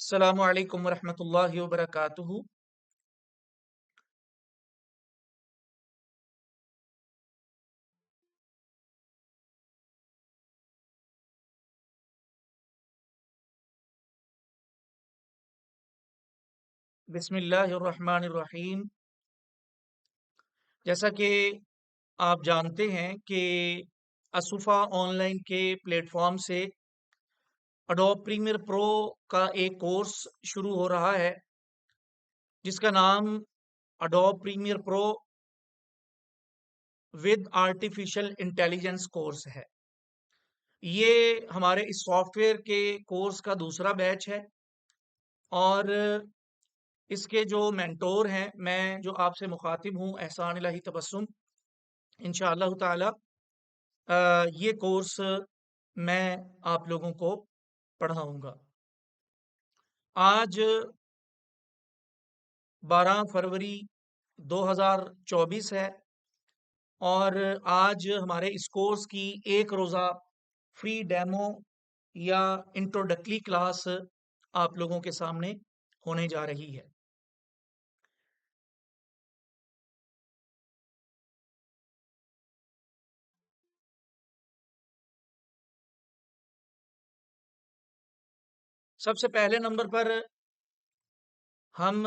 अस्सलामु अलैकुम वरहमतुल्लाहि वबरकातुहू। बिस्मिल्लाहिर्रहमानिर्रहीम। जैसा कि आप जानते हैं कि असुफ़ा ऑनलाइन के प्लेटफॉर्म से अडोब प्रीमियर प्रो का एक कोर्स शुरू हो रहा है जिसका नाम Adobe Premiere Pro with artificial intelligence course है। ये हमारे इस सॉफ्टवेयर के कोर्स का दूसरा बैच है और इसके जो मेंटोर हैं, मैं जो आपसे मुखातिब हूँ एहसान इलाही तबस्सुम, इंशाअल्लाह ताला ये कोर्स मैं आप लोगों को पढ़ाऊंगा। आज 12 फरवरी 2024 है और आज हमारे इस कोर्स की एक रोज़ा फ्री डेमो या इंट्रोडक्टरी क्लास आप लोगों के सामने होने जा रही है। सबसे पहले नंबर पर हम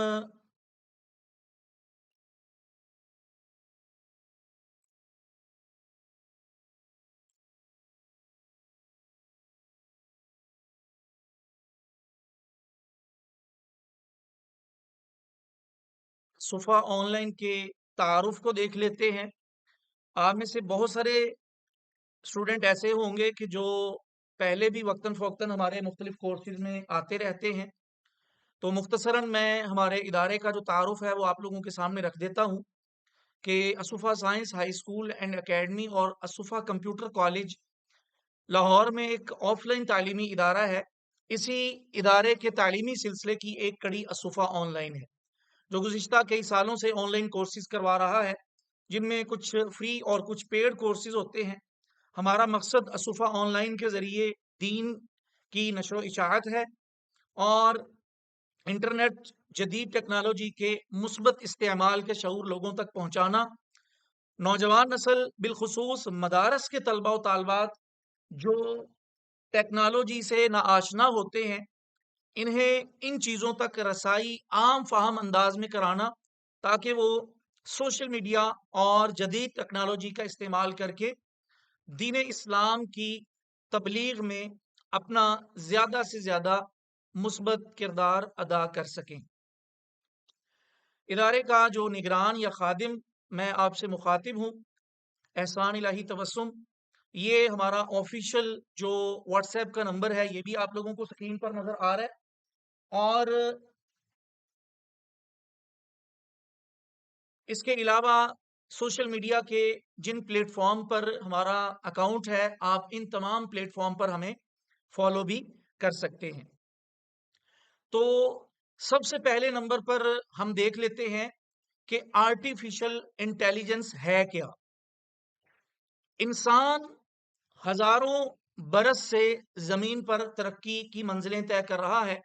सुफ़ा ऑनलाइन के तारुफ को देख लेते हैं। आप में से बहुत सारे स्टूडेंट ऐसे होंगे कि जो पहले भी वक्तन फ़वक्तन हमारे मुख्तलिफ कोर्सेज में आते रहते हैं। तो मुख्तसरन मैं हमारे इदारे का जो तारुफ है वो आप लोगों के सामने रख देता हूँ कि Asufa science high school and academy और असुफ़ा कंप्यूटर कॉलेज लाहौर में एक ऑफलाइन तालीमी इदारा है। इसी इदारे के तालीमी सिलसिले की एक कड़ी असुफ़ा ऑनलाइन है जो गुज़िश्ता कई सालों से ऑनलाइन कोर्सेज करवा रहा है, जिनमें कुछ फ्री और कुछ पेड कोर्सेज होते हैं। हमारा मकसद असुफ़ा ऑनलाइन के ज़रिए दीन की नशर व इशाअत है और इंटरनेट जदीद टेक्नोलॉजी के मुस्बत इस्तेमाल के शऊर लोगों तक पहुँचाना। नौजवान नस्ल बिलखुसूस मदारस के तलबा व तालबात जो टेक्नोलॉजी से नाआशना होते हैं, इन्हें इन चीज़ों तक रसाई आम फ़ाहम अंदाज में कराना ताकि वो सोशल मीडिया और जदीद टेक्नोलॉजी का इस्तेमाल करके दीन इस्लाम की तबलीग में अपना ज़्यादा से ज़्यादा मुस्बत किरदार अदा कर सकें। इदारे का जो निगरान या खादिम मैं आपसे मुखातिब हूँ एहसान इलाही तबस्सुम। ये हमारा ऑफिशियल जो व्हाट्सएप का नंबर है ये भी आप लोगों को स्क्रीन पर नज़र आ रहा है और इसके अलावा सोशल मीडिया के जिन प्लेटफॉर्म पर हमारा अकाउंट है, आप इन तमाम प्लेटफॉर्म पर हमें फॉलो भी कर सकते हैं। तो सबसे पहले नंबर पर हम देख लेते हैं कि आर्टिफिशियल इंटेलिजेंस है क्या। इंसान हजारों बरस से जमीन पर तरक्की की मंजिलें तय कर रहा है।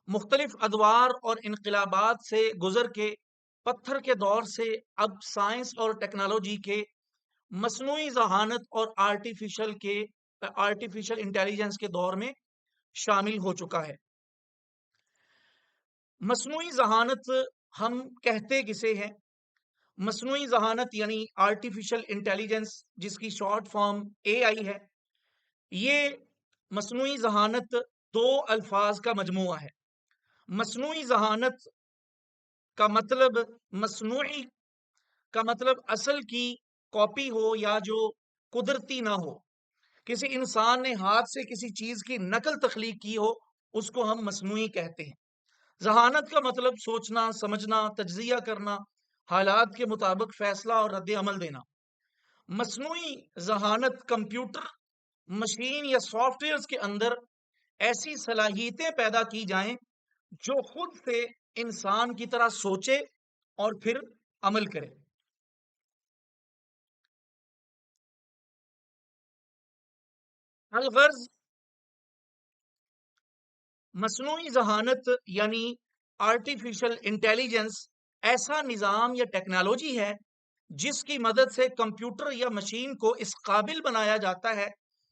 मुख्तलिफ अदवार और इनकलाबात से गुजर के पत्थर के दौर से अब साइंस और टेक्नोलॉजी के मसनूई जहानत और आर्टिफिशियल इंटेलिजेंस के दौर में शामिल हो चुका है। मसनूई जहानत हम कहते किसे हैं? मसनूई जहानत यानी आर्टिफिशियल इंटेलिजेंस, जिसकी शॉर्ट फॉर्म एआई है। ये मसनूई जहानत दो अल्फाज का मजमुआ है। मसनूई जहानत का मतलब मसनूई का मतलब असल की कॉपी हो या जो कुदरती ना हो। किसी इंसान ने हाथ से किसी चीज की नकल तख्लीक की हो, उसको हम मसनूई कहते हैं। जहानत का मतलब सोचना, समझना, तज्जिया करना, हालात के मुताबिक फैसला और रद्द अमल देना। मसनूई जहानत कंप्यूटर, मशीन या सॉफ्टवेयर के अंदर ऐसी सलाहियतें पैदा की जाएं जो खुद से इंसान की तरह सोचे और फिर अमल करे। अलगर्ज مصنوعی ذہانت یعنی آرٹیفیشل انٹیلیجنس ایسا نظام یا ٹیکنالوجی ہے جس کی مدد سے کمپیوٹر یا مشین کو اس قابل بنایا جاتا ہے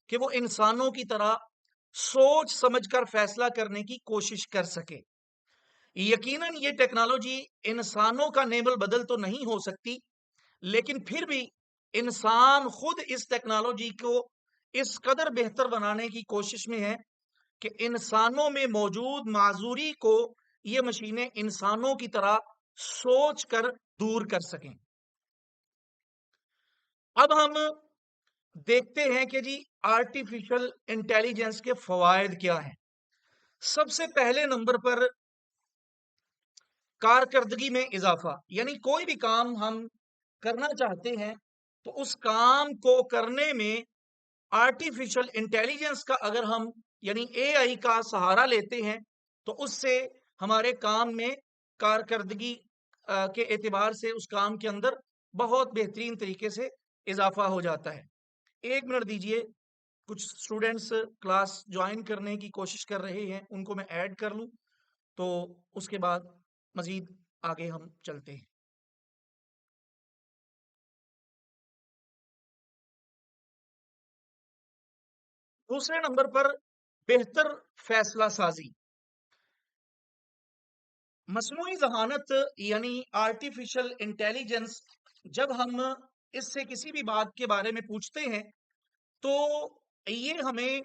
کہ وہ انسانوں کی طرح سوچ سمجھ کر فیصلہ کرنے کی کوشش کر سکے۔ یقیناً یہ ٹیکنالوجی انسانوں کا نعم البدل تو نہیں ہو سکتی، لیکن پھر بھی انسان خود اس ٹیکنالوجی کو اس قدر بہتر بنانے کی کوشش میں ہے کہ انسانوں میں موجود معذوری کو یہ مشینیں انسانوں کی طرح سوچ کر دور کر سکیں۔ اب ہم دیکھتے ہیں کہ جی آرٹیفیشل انٹیلیجنس کے فوائد کیا ہیں۔ سب سے پہلے نمبر پر کارکردگی میں اضافہ، یعنی کوئی بھی کام ہم کرنا چاہتے ہیں تو اس کام کو کرنے میں آرٹیفیشل انٹیلیجنس کا اگر ہم یعنی اے آئی کا سہارا لیتے ہیں تو اس سے ہمارے کام میں کارکردگی کے اعتبار سے اس کام کے اندر بہت بہترین طریقے سے اضافہ ہو جاتا ہے۔ ایک منٹ دیجئے، کچھ اسٹوڈنٹس کلاس جوائن کرنے کی کوشش کر رہے ہیں، ان کو میں ایڈ کر لوں تو اس کے بعد مزید آگے ہم چلتے ہیں۔ دوسرے نمبر پر بہتر فیصلہ سازی۔ مصنوعی ذہانت یعنی آرٹیفیشل انٹیلیجنس، جب ہم اس سے کسی بھی بات کے بارے میں پوچھتے ہیں تو یہ ہمیں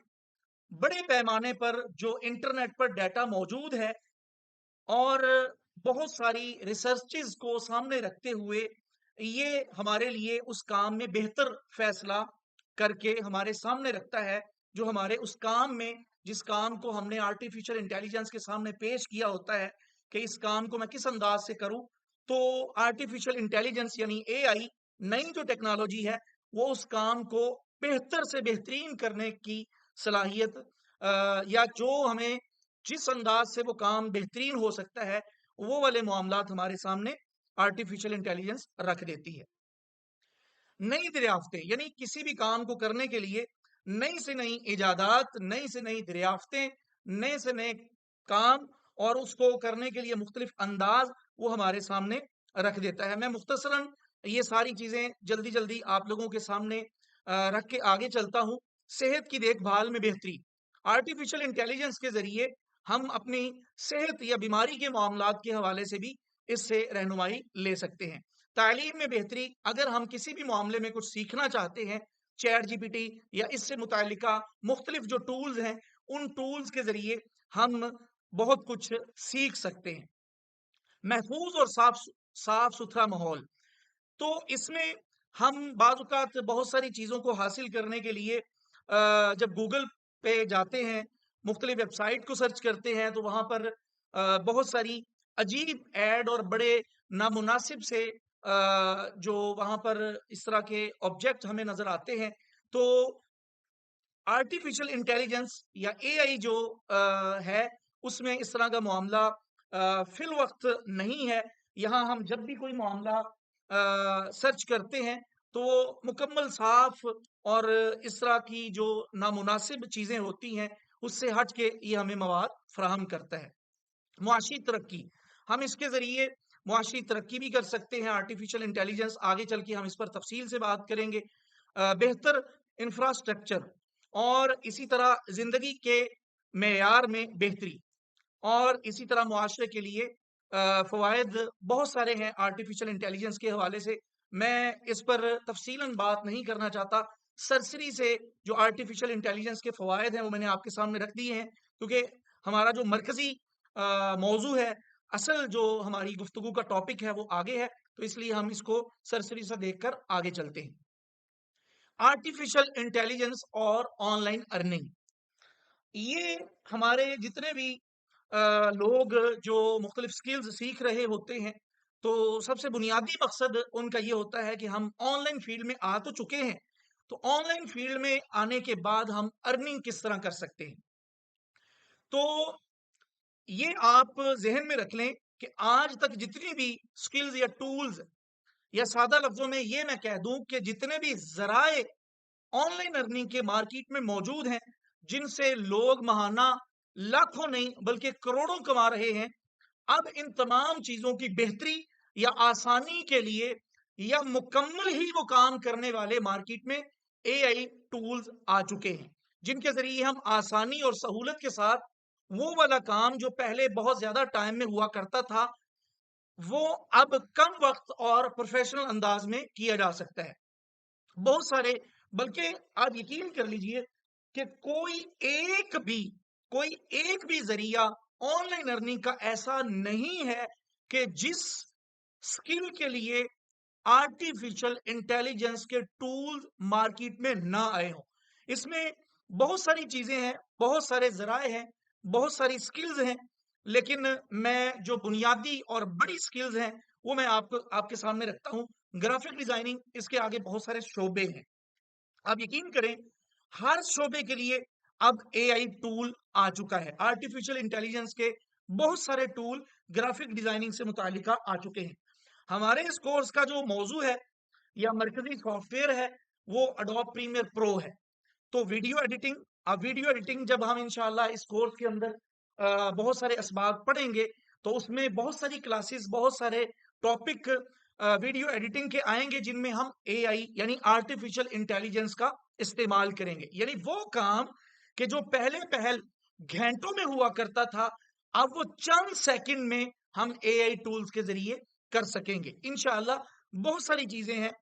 بڑے پیمانے پر جو انٹرنیٹ پر ڈیٹا موجود ہے اور بہت ساری ریسرچز کو سامنے رکھتے ہوئے یہ ہمارے لیے اس کام میں بہتر فیصلہ کر کے ہمارے سامنے رکھتا ہے، جو ہمارے اس کام میں جس کام کو ہم نے آرٹیفیشل انٹیلیجنس کے سامنے پیش کیا ہوتا ہے کہ اس کام کو میں کس انداز سے کروں، تو آرٹیفیشل انٹیلیجنس یعنی اے آئی نئی جو ٹیکنالوجی ہے وہ اس کام کو بہتر سے بہترین کرنے کی صلاحیت یا جو ہمیں جس انداز سے وہ کام بہترین ہو سکتا ہے وہ والے معاملات ہمارے سامنے آرٹیفیشل انٹیلیجنس رکھ دیتی ہے۔ نئی دریافتیں، یعنی کسی بھی کام کو کرنے کے لیے نئی سے نئی ایجادات، نئی سے نئی دریافتیں، نئے سے نئے کام اور اس کو کرنے کے لیے مختلف انداز وہ ہمارے سامنے رکھ دیتا ہے۔ میں مختصراً یہ ساری چیزیں جلدی جلدی آپ لوگوں کے سامنے رکھ کے آگے چلتا ہوں۔ صحت کی دیکھ بھال میں بہتری، آرٹیفیشل انٹیلیجنس کے ذریعے ہم اپنی صحت یا بیماری کے معاملات کے حوالے سے بھی اس سے رہنمائی لے سکتے ہیں۔ تعلیم میں بہتری، اگر ہم کسی بھی معاملے میں کچھ سیکھنا چاہتے ہیں، چیٹ جی پی ٹی یا اس سے متعلقہ مختلف جو ٹولز ہیں ان ٹولز کے ذریعے ہم بہت کچھ سیکھ سکتے ہیں۔ محفوظ اور صاف ستھرا ماحول، تو اس میں ہم بعض اوقات بہت ساری چیزوں کو حاصل کرنے کے لیے جب گوگل پہ جاتے ہیں، مختلف ویب سائٹ کو سرچ کرتے ہیں تو وہاں پر بہت ساری عجیب ایڈ اور بڑے نامناسب سے جو وہاں پر اس طرح کے آبجیکٹ ہمیں نظر آتے ہیں، تو آرٹیفیشل انٹیلیجنس یا اے آئی جو ہے اس میں اس طرح کا معاملہ فی الوقت نہیں ہے۔ یہاں ہم جب بھی کوئی معاملہ سرچ کرتے ہیں تو مکمل صاف اور اس طرح کی جو نامناسب چیزیں ہوتی ہیں اس سے ہٹ کے یہ ہمیں مواد فراہم کرتا ہے۔ معاشی ترقی، ہم اس کے ذریعے معاشی ترقی بھی کر سکتے ہیں۔ آرٹیفیشل انٹیلیجنس آگے چل کے ہم اس پر تفصیل سے بات کریں گے۔ بہتر انفراسٹرکچر اور اسی طرح زندگی کے معیار میں بہتری اور اسی طرح معاشرے کے لیے فوائد بہت سارے ہیں آرٹیفیشل انٹیلیجنس کے حوالے سے، میں اس پر تفصیلاً بات نہیں کرنا چاہتا۔ سرسری سے جو آرٹیفیشل انٹیلیجنس کے فوائد ہیں وہ میں نے آپ کے سامنے رکھ دیے ہیں، کیونکہ ہمارا جو مرکزی موضوع ہے، اصل جو ہماری گفتگو کا ٹاپک ہے وہ آگے ہے، تو اس لیے ہم اس کو سرسری سے دیکھ کر آگے چلتے ہیں۔ آرٹیفیشل انٹیلیجنس اور آن لائن ارننگ، یہ ہمارے جتنے بھی لوگ جو مختلف سکلز سیکھ رہے ہوتے ہیں تو سب سے بنیادی مقصد ان کا یہ ہوتا ہے کہ ہم آن لائن فیلڈ میں آ تو چکے ہیں، تو آن لائن فیلڈ میں آنے کے بعد ہم ارننگ کس طرح کر سکتے ہیں۔ تو یہ آپ ذہن میں رکھ لیں کہ آج تک جتنی بھی سکلز یا ٹولز یا سادہ لفظوں میں یہ میں کہہ دوں کہ جتنے بھی ذرائع آن لائن ارننگ کے مارکیٹ میں موجود ہیں جن سے لوگ ماہانہ लाखों नहीं बल्कि करोड़ों कमा रहे हैं। अब इन तमाम चीजों की बेहतरी या आसानी के लिए या मुकम्मल ही वो काम करने वाले मार्केट में एआई टूल्स आ चुके हैं, जिनके जरिए हम आसानी और सहूलत के साथ वो वाला काम जो पहले बहुत ज्यादा टाइम में हुआ करता था, वो अब कम वक्त और प्रोफेशनल अंदाज में किया जा सकता है। बहुत सारे, बल्कि आप यकीन कर लीजिए कि कोई एक भी जरिया ऑनलाइन अर्निंग का ऐसा नहीं है कि जिस स्किल के लिए आर्टिफिशियल इंटेलिजेंस के टूल्स मार्केट में ना आए हों। इसमें बहुत सारी चीजें हैं, बहुत सारे जराए हैं, बहुत सारी स्किल्स हैं, लेकिन मैं जो बुनियादी और बड़ी स्किल्स हैं वो मैं आपको आपके सामने रखता हूं। ग्राफिक डिजाइनिंग, इसके आगे बहुत सारे शोबे हैं। आप यकीन करें, हर शोबे के लिए अब एआई टूल आ चुका है। आर्टिफिशियल इंटेलिजेंस के बहुत सारे टूल ग्राफिक डिजाइनिंग से मुतालिका आ चुके हैं। हमारे इस कोर्स का जो मौजू है या मरकजी सॉफ्टवेयर है, वो अडोब प्रीमियर प्रो है। तो वीडियो एडिटिंग, अब वीडियो एडिटिंग जब हम इंशाल्लाह इस कोर्स के अंदर बहुत सारे असबाब पढ़ेंगे, तो उसमें बहुत सारी क्लासेस, बहुत सारे टॉपिक वीडियो एडिटिंग के आएंगे, जिनमें हम एआई यानी आर्टिफिशियल इंटेलिजेंस का इस्तेमाल करेंगे। यानी वो काम कि जो पहले पहल घंटों में हुआ करता था, अब वो चंद सेकंड में हम एआई टूल्स के जरिए कर सकेंगे इंशाल्लाह। बहुत सारी चीजें हैं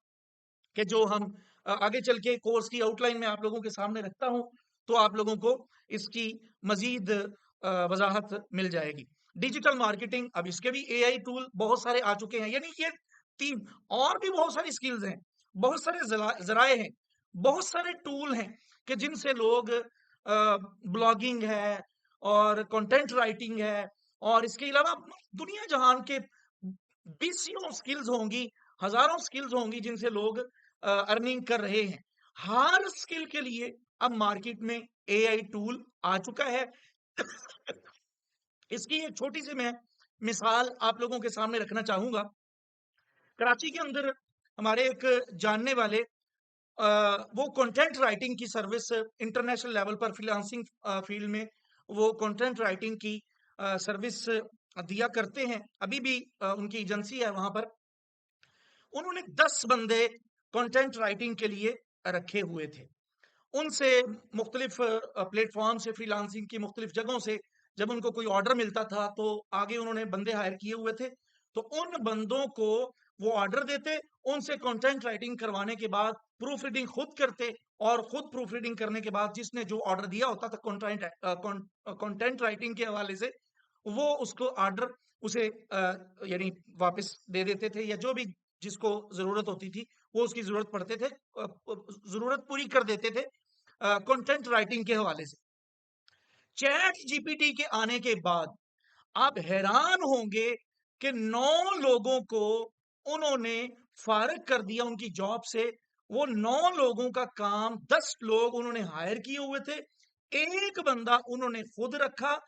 कि जो हम आगे चल के कोर्स की आउटलाइन में आप लोगों के सामने रखता हूं, तो आप लोगों को इसकी मजीद वजाहत मिल जाएगी। डिजिटल मार्केटिंग, अब इसके भी एआई टूल बहुत सारे आ चुके हैं। यानी ये तीन, और भी बहुत सारी स्किल्स हैं, बहुत सारे जराए हैं, बहुत सारे टूल हैं कि जिनसे लोग ब्लॉगिंग है और कंटेंट राइटिंग है, और इसके अलावा दुनिया जहान के बीसियों स्किल्स होंगी, हजारों स्किल्स होंगी जिनसे लोग अर्निंग कर रहे हैं। हर स्किल के लिए अब मार्केट में एआई टूल आ चुका है। इसकी एक छोटी सी मैं मिसाल आप लोगों के सामने रखना चाहूंगा। कराची के अंदर हमारे एक जानने वाले, वो कंटेंट राइटिंग की सर्विस इंटरनेशनल लेवल पर फ्रीलांसिंग फील्ड में वो कंटेंट राइटिंग की सर्विस दिया करते हैं। अभी भी उनकी एजेंसी है वहां पर। उन्होंने 10 बंदे कंटेंट राइटिंग के लिए रखे हुए थे। उनसे मुख्तलिफ प्लेटफॉर्म से, फ्रीलांसिंग की मुख्तलिफ जगहों से जब उनको कोई ऑर्डर मिलता था, तो आगे उन्होंने बंदे हायर किए हुए थे। तो उन बंदों को वो ऑर्डर देते, उनसे कंटेंट राइटिंग करवाने के बाद प्रूफ रीडिंग खुद करते, और खुद प्रूफ रीडिंग करने के बाद जिसने जो ऑर्डर दिया होता था कंटेंट राइटिंग के हवाले से, वो उसको ऑर्डर उसे यानी वापस दे देते थे, या जो भी जिसको जरूरत होती थी वो उसकी जरूरत पड़ते थे, जरूरत पूरी कर देते थे कंटेंट राइटिंग के हवाले से। चैट जीपीटी के आने के बाद आप हैरान होंगे कि 9 लोगों को उन्होंने फारिग कर दिया उनकी जॉब से। वो 9 लोगों का काम 10 लोग उन्होंने हायर किए हुए थे, एक बंदा उन्होंने खुद रखा,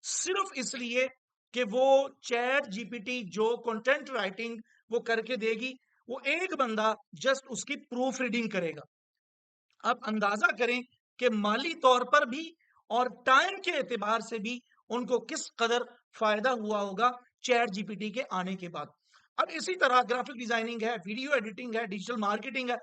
सिर्फ इसलिए कि वो चैट जीपीटी जो कंटेंट राइटिंग वो करके देगी, वो एक बंदा जस्ट उसकी प्रूफ रीडिंग करेगा। आप अंदाजा करें कि माली तौर पर भी और टाइम के एतबार से भी उनको किस कदर फायदा हुआ होगा चैट जीपीटी के आने के बाद। अब इसी तरह ग्राफिक डिजाइनिंग है, वीडियो एडिटिंग है, डिजिटल मार्केटिंग है।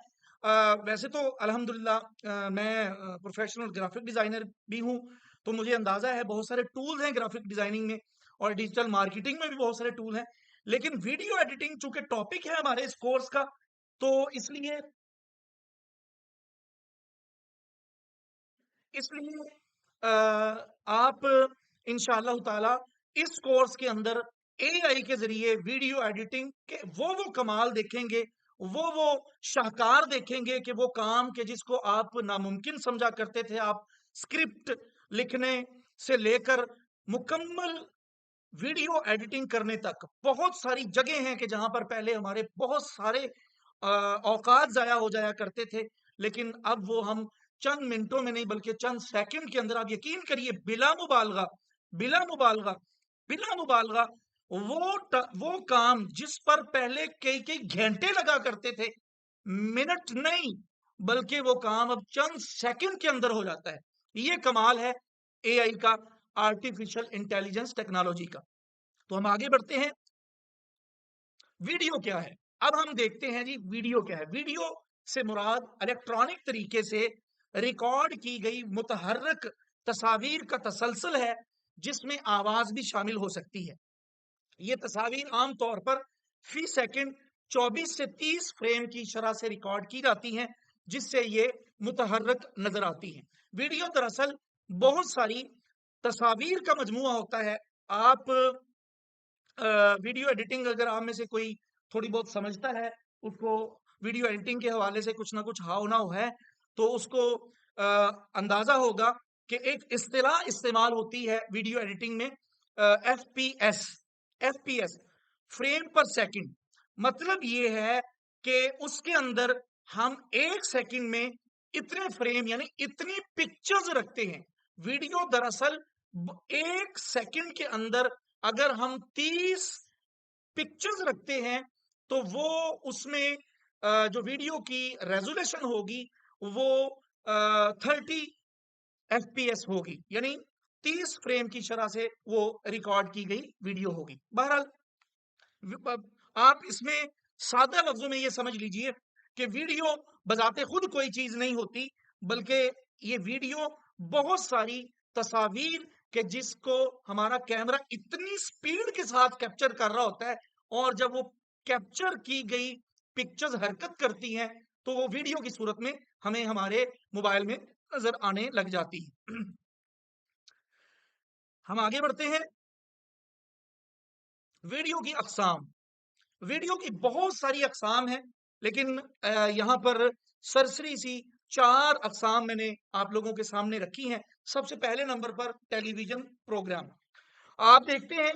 वैसे तो अल्हम्दुलिल्लाह मैं प्रोफेशनल ग्राफिक डिजाइनर भी हूं, तो मुझे अंदाजा है बहुत सारे टूल्स हैं ग्राफिक डिजाइनिंग में, और डिजिटल मार्केटिंग में भी बहुत सारे टूल हैं। लेकिन वीडियो एडिटिंग चूंकि टॉपिक है हमारे इस कोर्स का, तो इसलिए इसलिए आप इंशाअल्लाह ताला इस कोर्स के अंदर एआई के जरिए वीडियो एडिटिंग के वो कमाल देखेंगे, वो शाहकार देखेंगे कि वो काम के जिसको आप नामुमकिन समझा करते थे, आप स्क्रिप्ट लिखने से लेकर मुकम्मल वीडियो एडिटिंग करने तक बहुत सारी जगह हैं कि जहां पर पहले हमारे बहुत सारे औकात जाया हो जाया करते थे, लेकिन अब वो हम चंद मिनटों में नहीं बल्कि चंद सेकंड के अंदर, आप यकीन करिए, बिला मुबालगा, बिला मुबालगा, बिला मुबालगा, वो काम जिस पर पहले कई कई घंटे लगा करते थे, मिनट नहीं बल्कि वो काम अब चंद सेकंड के अंदर हो जाता है। ये कमाल है एआई का। आर्टिफिशियल इंटेलिजेंस टेक्नोलॉजी का। तो हम आगे बढ़ते हैं। वीडियो क्या है? अब हम देखते हैं जी वीडियो क्या है। वीडियो से मुराद इलेक्ट्रॉनिक तरीके से रिकॉर्ड की गई मुतहर्रिक तस्वीर का तसलसल है, जिसमें आवाज भी शामिल हो सकती है। ये तस्वीर आम तौर पर फी सेकंड 24 से 30 फ्रेम की शरह से रिकॉर्ड की जाती हैं, जिससे ये मुतहर्रिक नजर आती हैं। वीडियो दरअसल बहुत सारी तस्वीर का मजमुआ होता है। आप वीडियो एडिटिंग अगर आप में से कोई थोड़ी बहुत समझता है, उसको वीडियो एडिटिंग के हवाले से कुछ ना कुछ हाव नाव है, तो उसको अंदाजा होगा कि एक इस्तिलाह इस्तेमाल होती है वीडियो एडिटिंग में, एफपीएस। एफपीएस फ्रेम पर सेकंड, मतलब ये है कि उसके अंदर हम एक सेकंड में इतने फ्रेम यानी इतनी पिक्चर्स रखते हैं। वीडियो दरअसल एक सेकंड के अंदर अगर हम 30 पिक्चर्स रखते हैं, तो वो उसमें जो वीडियो की रेजोल्यूशन होगी वो 30 एफपीएस होगी, यानी 30 फ्रेम की शरह से वो रिकॉर्ड की गई वीडियो होगी। बहरहाल आप इसमें सादा लफ्जों में ये समझ लीजिए कि वीडियो बजाते खुद कोई चीज नहीं होती, बल्कि ये वीडियो बहुत सारी तस्वीर के जिसको हमारा कैमरा इतनी स्पीड के साथ कैप्चर कर रहा होता है, और जब वो कैप्चर की गई पिक्चर्स हरकत करती हैं, तो वो वीडियो की सूरत में हमें हमारे मोबाइल में नजर आने लग जाती है। हम आगे बढ़ते हैं। वीडियो की अकसाम। वीडियो की बहुत सारी अकसाम है, लेकिन यहाँ पर सरसरी सी 4 अकसाम मैंने आप लोगों के सामने रखी हैं। सबसे पहले नंबर पर टेलीविजन प्रोग्राम। आप देखते हैं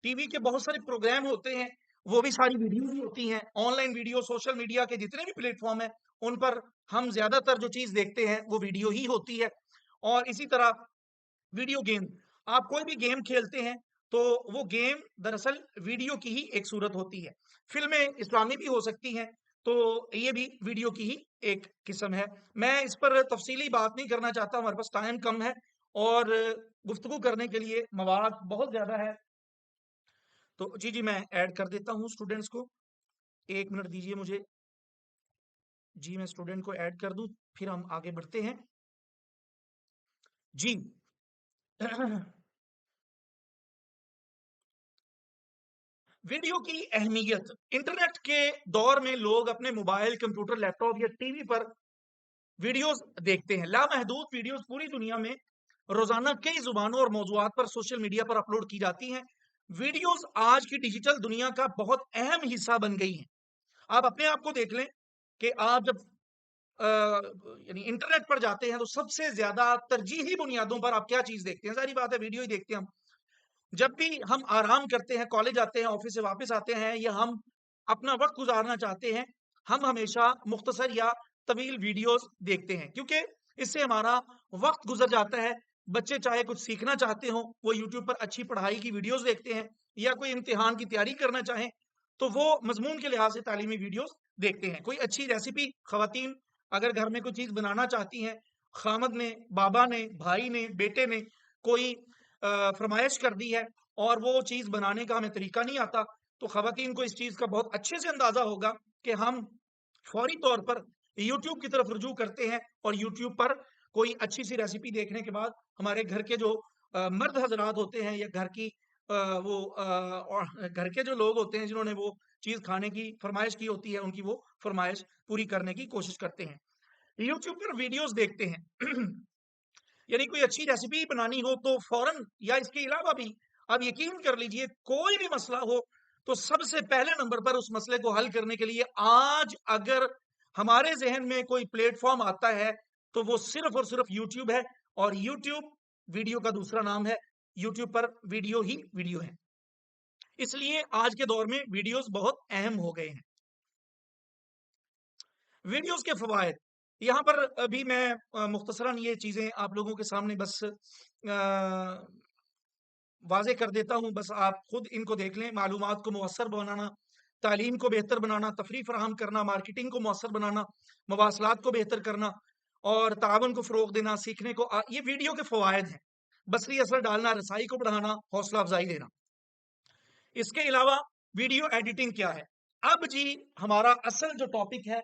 टीवी के बहुत सारे प्रोग्राम होते हैं, वो भी सारी वीडियो भी होती हैं। ऑनलाइन वीडियो, सोशल मीडिया के जितने भी प्लेटफॉर्म हैं, उन पर हम ज्यादातर जो चीज देखते हैं वो वीडियो ही होती है। और इसी तरह वीडियो गेम, आप कोई भी गेम खेलते हैं तो वो गेम दरअसल वीडियो की ही एक सूरत होती है। फिल्में इस्लामी भी हो सकती हैं, तो ये भी वीडियो की ही एक किस्म है। मैं इस पर तफसीली बात नहीं करना चाहता, हमारे पास टाइम कम है और गुफ्तगू करने के लिए मवाद बहुत ज्यादा है। तो जी जी, मैं ऐड कर देता हूँ स्टूडेंट्स को। 1 मिनट दीजिए मुझे। जी मैं स्टूडेंट को ऐड कर दूं, फिर हम आगे बढ़ते हैं। जी। वीडियो की अहमियत। इंटरनेट के दौर में लोग अपने मोबाइल, कंप्यूटर, लैपटॉप या टीवी पर वीडियोस देखते हैं। लामहदूद वीडियोस पूरी दुनिया में रोजाना कई जुबानों और मौजुआत पर सोशल मीडिया पर अपलोड की जाती हैं। वीडियोस आज की डिजिटल दुनिया का बहुत अहम हिस्सा बन गई हैं। आप अपने आप को देख लें कि आप जब यानी इंटरनेट पर जाते हैं, तो सबसे ज्यादा तरजीही बुनियादों पर आप क्या चीज देखते हैं? सारी बात है, वीडियो ही देखते हैं हम। जब भी हम आराम करते हैं, कॉलेज आते हैं, ऑफिस से वापस आते हैं, या हम अपना वक्त गुजारना चाहते हैं, हम हमेशा मुख्तसर या तवील वीडियोस देखते हैं, क्योंकि इससे हमारा वक्त गुजर जाता है। बच्चे चाहे कुछ सीखना चाहते हो, वो यूट्यूब पर अच्छी पढ़ाई की वीडियोस देखते हैं, या कोई इम्तिहान की तैयारी करना चाहें तो वो मजमून के लिहाज से तालीमी वीडियोस देखते हैं। कोई अच्छी रेसिपी, खवातीन अगर घर में कोई चीज बनाना चाहती हैं, खामद ने, बाबा ने, भाई ने, बेटे ने कोई फरमाइश कर दी है और वो चीज बनाने का हमें तरीका नहीं आता, तो खवातीन को इस चीज का बहुत अच्छे से अंदाजा होगा कि हम फौरी तौर पर यूट्यूब की तरफ रुजू करते हैं, और यूट्यूब पर कोई अच्छी सी रेसिपी देखने के बाद हमारे घर के जो मर्द हजरात होते हैं, या घर की और घर के जो लोग होते हैं जिन्होंने वो चीज खाने की फरमाइश की होती है, उनकी वो फरमाइश पूरी करने की कोशिश करते हैं। यूट्यूब पर वीडियोस देखते हैं। यानी कोई अच्छी रेसिपी बनानी हो तो फौरन, या इसके अलावा भी आप यकीन कर लीजिए, कोई भी मसला हो तो सबसे पहले नंबर पर उस मसले को हल करने के लिए आज अगर हमारे जहन में कोई प्लेटफॉर्म आता है, तो वो सिर्फ और सिर्फ यूट्यूब है। और यूट्यूब वीडियो का दूसरा नाम है। यूट्यूब पर वीडियो ही वीडियो है, इसलिए आज के दौर में वीडियोस बहुत अहम हो गए हैं। वीडियोस के फवायद, यहाँ पर अभी मैं मुख्तसरन ये चीजें आप लोगों के सामने बस वाज़े कर देता हूँ, बस आप खुद इनको देख लें। मालूमात को मुयस्सर बनाना, तालीम को बेहतर बनाना, तफरीह फराहम करना, मार्केटिंग को मुयस्सर बनाना, मवासलात को बेहतर करना और ताउन को फ़रोग़ देना, सीखने को ये वीडियो के फ़वायद हैं। बसरी असर डालना, रसाई को बढ़ाना, हौसला अफजाई देना। इसके अलावा वीडियो एडिटिंग क्या है? अब जी हमारा असल जो टॉपिक है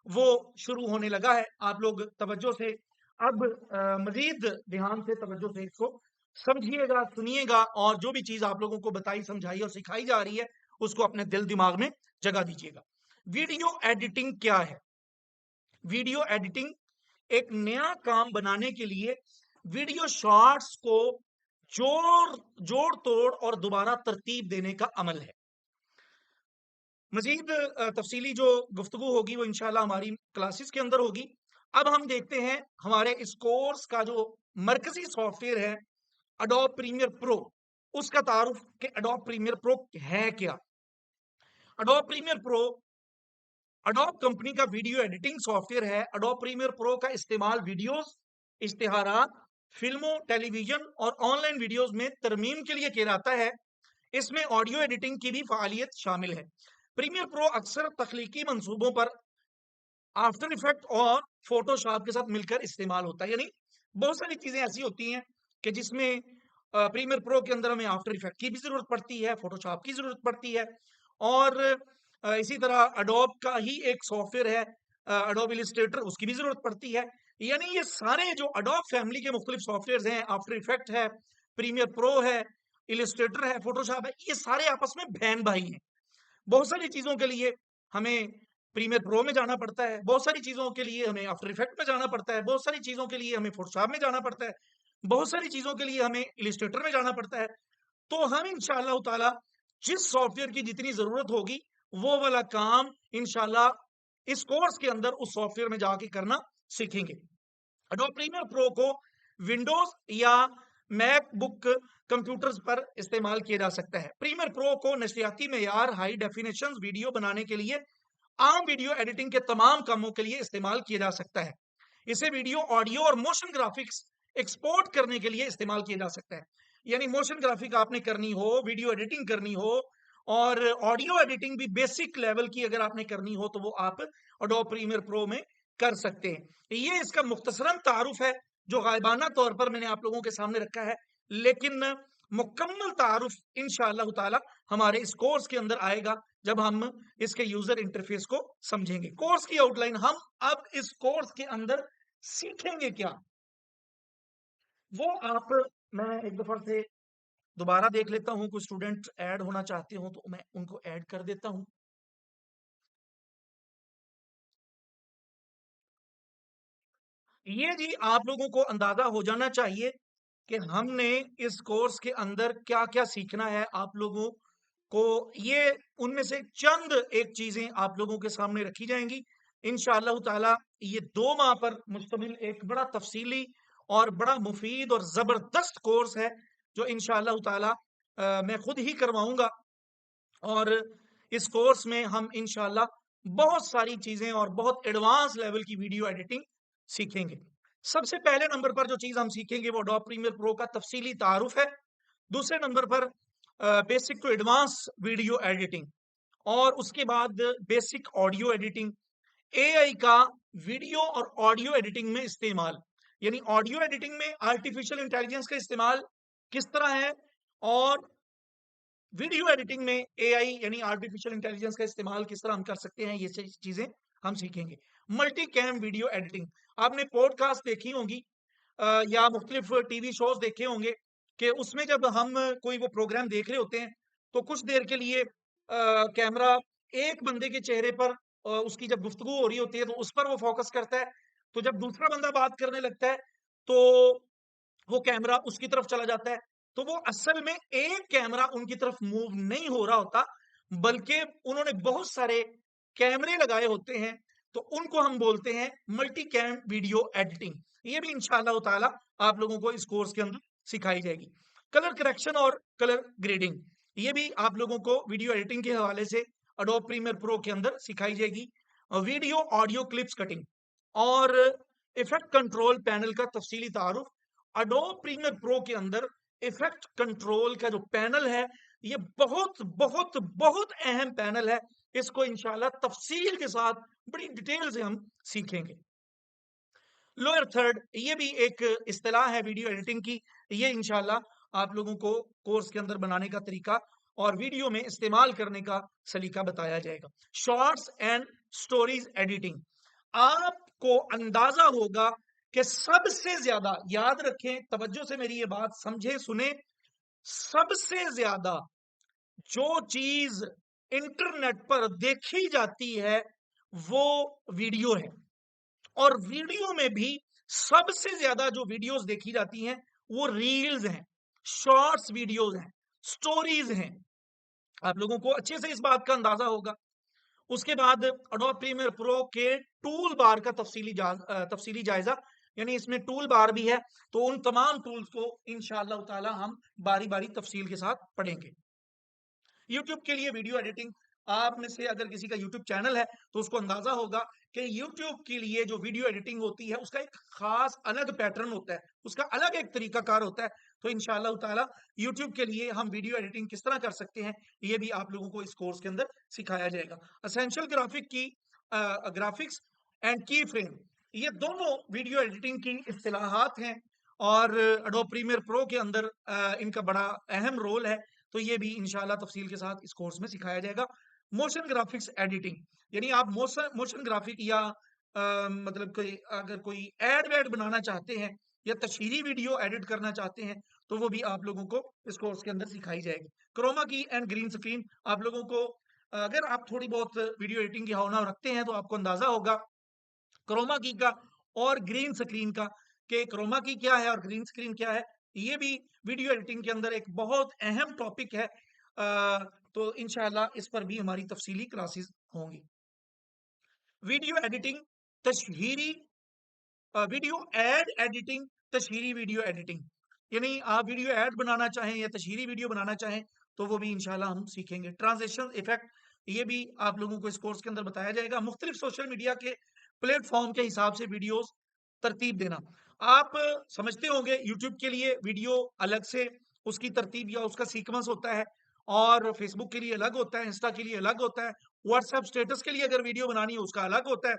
वो शुरू होने लगा है। आप लोग तवज्जो से अब मजीद ध्यान से तवज्जो से इसको समझिएगा, सुनिएगा, और जो भी चीज आप लोगों को बताई, समझाई और सिखाई जा रही है उसको अपने दिल दिमाग में जगह दीजिएगा। वीडियो एडिटिंग क्या है? वीडियो एडिटिंग एक नया काम बनाने के लिए वीडियो शॉर्ट्स को जोड़ तोड़ और दोबारा तरतीब देने का अमल है। मजीद तफसीली जो गुफ्तगू होगी वो इंशाल्लाह हमारी क्लासेस के अंदर होगी। अब हम देखते हैं हमारे इस कोर्स का जो मरकजी सॉफ्टवेयर है अडोब प्रीमियर प्रो, उसका तारुफ कि अडोब प्रीमियर प्रो है क्या। Adobe Premiere Pro Adobe company का वीडियो एडिटिंग सॉफ्टवेयर है। अडोब प्रीमियर प्रो का इस्तेमाल वीडियोस, इश्तिहारात, फिल्मों, टेलीविजन और ऑनलाइन वीडियोस में तरमीम के लिए किया जाता है। इसमें ऑडियो एडिटिंग की भी फालियत शामिल है। प्रीमियर प्रो अक्सर तख्लीकी मंसूबों पर आफ्टर इफेक्ट और फोटोशॉप के साथ मिलकर इस्तेमाल होता है। यानी बहुत सारी चीजें ऐसी होती हैं कि जिसमें प्रीमियर प्रो के अंदर हमें आफ्टर इफेक्ट की भी जरूरत पड़ती है, फोटोशॉप की जरूरत पड़ती है, और इसी तरह अडोब का ही एक सॉफ्टवेयर है अडोब इलस्ट्रेटर, उसकी भी जरूरत पड़ती है। यानी ये सारे जो अडोब फैमिली के मुख्तलिफ सॉफ्टवेयर हैं, आफ्टर इफेक्ट है, प्रीमियर प्रो है, इलस्ट्रेटर है, फोटोशॉप है, ये सारे आपस में बहन भाई हैं। बहुत सारी चीजों के लिए हमें प्रीमियर प्रो में जाना पड़ता है, बहुत सारी चीजों के लिए हमें आफ्टर इफेक्ट में जाना पड़ता है, बहुत सारी चीजों के लिए हमें फोटोशॉप में जाना पड़ता है, बहुत सारी चीजों के लिए हमें इलस्ट्रेटर में जाना पड़ता है। तो हम इंशाअल्लाह ताला जिस सॉफ्टवेयर की जितनी जरूरत होगी वो वाला काम इंशाअल्लाह इस कोर्स के अंदर उस सॉफ्टवेयर में जाके करना सीखेंगे। अडोब प्रीमियर प्रो को विंडोज या मैकबुक कंप्यूटर्स पर इस्तेमाल किया जा सकता है। प्रीमियर प्रो को नशियाती मेयार, हाई डेफिनेशन वीडियो बनाने के लिए, आम वीडियो एडिटिंग के तमाम कामों के लिए इस्तेमाल किया जा सकता है। इसे वीडियो, ऑडियो और मोशन ग्राफिक्स एक्सपोर्ट करने के लिए इस्तेमाल किया जा सकता है। यानी मोशन ग्राफिक आपने करनी हो, वीडियो एडिटिंग करनी हो, और ऑडियो एडिटिंग भी बेसिक लेवल की अगर आपने करनी हो तो वो आप अडोब प्रीमियर प्रो में कर सकते हैं। ये इसका मुख्तसरन तारुफ है जो गायबाना तौर पर मैंने आप लोगों के सामने रखा है, लेकिन मुकम्मल तारुफ इंशाअल्लाह ताला हमारे इस कोर्स के अंदर आएगा जब हम इसके यूजर इंटरफेस को समझेंगे। कोर्स की आउटलाइन, हम अब इस कोर्स के अंदर सीखेंगे क्या, वो आप, मैं एक दफा से दोबारा देख लेता हूं। कुछ स्टूडेंट ऐड होना चाहते हो तो मैं उनको ऐड कर देता हूं। ये जी आप लोगों को अंदाजा हो जाना चाहिए कि हमने इस कोर्स के अंदर क्या क्या सीखना है। आप लोगों को ये उनमें से चंद एक चीजें आप लोगों के सामने रखी जाएंगी इंशाअल्लाह ताला। ये 2 माह पर मुश्तमिल एक बड़ा तफसीली और बड़ा मुफीद और जबरदस्त कोर्स है जो इंशाअल्लाह ताला मैं खुद ही करवाऊंगा। और इस कोर्स में हम इंशाल्लाह बहुत सारी चीजें और बहुत एडवांस लेवल की वीडियो एडिटिंग सीखेंगे। सबसे पहले नंबर पर जो चीज हम सीखेंगे वो अडोब प्रीमियर प्रो का तफसीली तारुफ है। दूसरे नंबर पर basic to advance video editing, और उसके बाद बेसिक ऑडियो एडिटिंग, एआई का वीडियो और ऑडियो एडिटिंग में इस्तेमाल। यानी ऑडियो एडिटिंग में आर्टिफिशियल इंटेलिजेंस का इस्तेमाल किस तरह है, और वीडियो एडिटिंग में एआई यानी आर्टिफिशियल इंटेलिजेंस का इस्तेमाल किस तरह हम कर सकते हैं, ये चीजें हम सीखेंगे। मल्टी कैम वीडियो एडिटिंग, आपने पॉडकास्ट देखी होंगी या मुख्तलिफ टीवी शोज देखे होंगे कि उसमें जब हम कोई वो प्रोग्राम देख रहे होते हैं तो कुछ देर के लिए कैमरा एक बंदे के चेहरे पर उसकी जब गुफ्तगू हो रही होती है तो उस पर वो फोकस करता है। तो जब दूसरा बंदा बात करने लगता है तो वो कैमरा उसकी तरफ चला जाता है। तो वो असल में एक कैमरा उनकी तरफ मूव नहीं हो रहा होता, बल्कि उन्होंने बहुत सारे कैमरे लगाए होते हैं। तो उनको हम बोलते हैं मल्टी कैम वीडियो एडिटिंग। ये भी इंशाअल्लाह ताला आप लोगों को इस कोर्स के अंदर सिखाई जाएगी। कलर करेक्शन और कलर ग्रेडिंग, ये भी आप लोगों को वीडियो एडिटिंग के हवाले से अडोब प्रीमियर प्रो के अंदर सिखाई जाएगी। वीडियो ऑडियो क्लिप्स कटिंग और इफेक्ट कंट्रोल पैनल का तफसीली तारुफ। अडोब प्रीमियर प्रो के अंदर इफेक्ट कंट्रोल का जो पैनल है ये बहुत बहुत बहुत अहम पैनल है। इसको इंशाल्लाह तफसील के साथ बड़ी डिटेल से हम सीखेंगे। लोअर थर्ड, ये भी एक इस्तिलाह है वीडियो एडिटिंग की। ये इंशाल्लाह आप लोगों को कोर्स के अंदर बनाने का तरीका और वीडियो में इस्तेमाल करने का सलीका बताया जाएगा। शॉर्ट्स एंड स्टोरीज एडिटिंग, आपको अंदाजा होगा कि सबसे ज्यादा, याद रखें, तवज्जो से मेरी ये बात समझे सुने, सबसे ज्यादा जो चीज इंटरनेट पर देखी जाती है वो वीडियो है। और वीडियो में भी सबसे ज्यादा जो वीडियोस देखी जाती हैं वो रील्स हैं, शॉर्ट्स वीडियोस हैं, स्टोरीज हैं। आप लोगों को अच्छे से इस बात का अंदाजा होगा। उसके बाद एडोब प्रीमियर प्रो के टूल बार का तफसीली जायजा, यानी इसमें टूल बार भी है, तो उन तमाम टूल्स को इंशाअल्लाह ताला हम बारी बारी तफसील के साथ पढ़ेंगे। यूट्यूब के लिए वीडियो एडिटिंग, आप में से अगर किसी का यूट्यूब चैनल है तो उसको अंदाजा होगा कि यूट्यूब के लिए जो वीडियो एडिटिंग होती है उसका एक खास अलग पैटर्न होता है, उसका अलग एक तरीका कार होता है। तो इंशाअल्लाह ताला यूट्यूब के लिए हम वीडियो एडिटिंग किस तरह कर सकते हैं ये भी आप लोगों को इस कोर्स के अंदर सिखाया जाएगा। असेंशियल ग्राफिक्स एंड की फ्रेम, ये दोनों वीडियो एडिटिंग की इस्तिलाहात हैं और एडोब प्रीमियर प्रो के अंदर इनका बड़ा अहम रोल है। तो ये भी इंशाल्लाह तफसील के साथ इस कोर्स में सिखाया जाएगा। मोशन ग्राफिक्स एडिटिंग, यानी आप मोशन ग्राफिक या मतलब कोई अगर कोई एड वेड बनाना चाहते हैं या तशहीरी वीडियो एडिट करना चाहते हैं तो वो भी आप लोगों को इस कोर्स के अंदर सिखाई जाएगी। क्रोमा की एंड ग्रीन स्क्रीन, आप लोगों को अगर आप थोड़ी बहुत वीडियो एडिटिंग की भावना रखते हैं तो आपको अंदाजा होगा क्रोमा की का और ग्रीन स्क्रीन का, कि क्रोमा की क्या है और ग्रीन स्क्रीन क्या है। ये भी वीडियो एडिटिंग के अंदर एक बहुत अहम टॉपिक है। तो इंशाल्लाह इस पर भी हमारी तफसीली क्लासेस होंगी। वीडियो एडिटिंग, तशहीरी वीडियो एड एडिटिंग, तशहीरी वीडियो एडिटिंग, यानी आप वीडियो एड बनाना चाहें या तशहीरी वीडियो बनाना चाहें तो वो भी इंशाल्लाह हम सीखेंगे। ट्रांजिशन इफेक्ट, ये भी आप लोगों को इस कोर्स के अंदर बताया जाएगा। मुख्तलिफ सोशल मीडिया के प्लेटफॉर्म के हिसाब से वीडियोस तरतीब देना, आप समझते होंगे यूट्यूब के लिए वीडियो अलग से उसकी तरतीब या उसका सीक्वेंस होता है, और फेसबुक के लिए अलग होता है, इंस्टा के लिए अलग होता है, व्हाट्सएप स्टेटस के लिए अगर वीडियो बनानी हो उसका अलग होता है,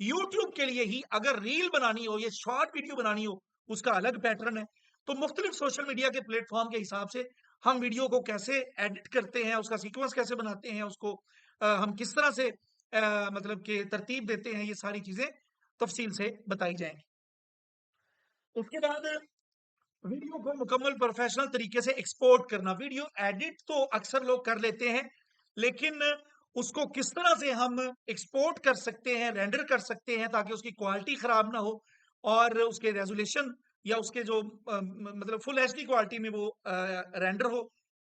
यूट्यूब के लिए ही अगर रील बनानी हो या शॉर्ट वीडियो बनानी हो उसका अलग पैटर्न है। तो मुख्तलिफ सोशल मीडिया के प्लेटफॉर्म के हिसाब से हम वीडियो को कैसे एडिट करते हैं, उसका सीक्वेंस कैसे बनाते हैं, उसको हम किस तरह से मतलब कि तरतीब देते हैं, ये सारी चीजें तफसील से बताई जाएंगी। उसके बाद वीडियो को मुकम्मल प्रोफेशनल तरीके से एक्सपोर्ट करना। वीडियो एडिट तो अक्सर लोग कर लेते हैं, लेकिन उसको किस तरह से हम एक्सपोर्ट कर सकते हैं, रेंडर कर सकते हैं ताकि उसकी क्वालिटी खराब ना हो और उसके रेजोल्यूशन या उसके जो मतलब फुल एचडी क्वालिटी में वो रेंडर हो,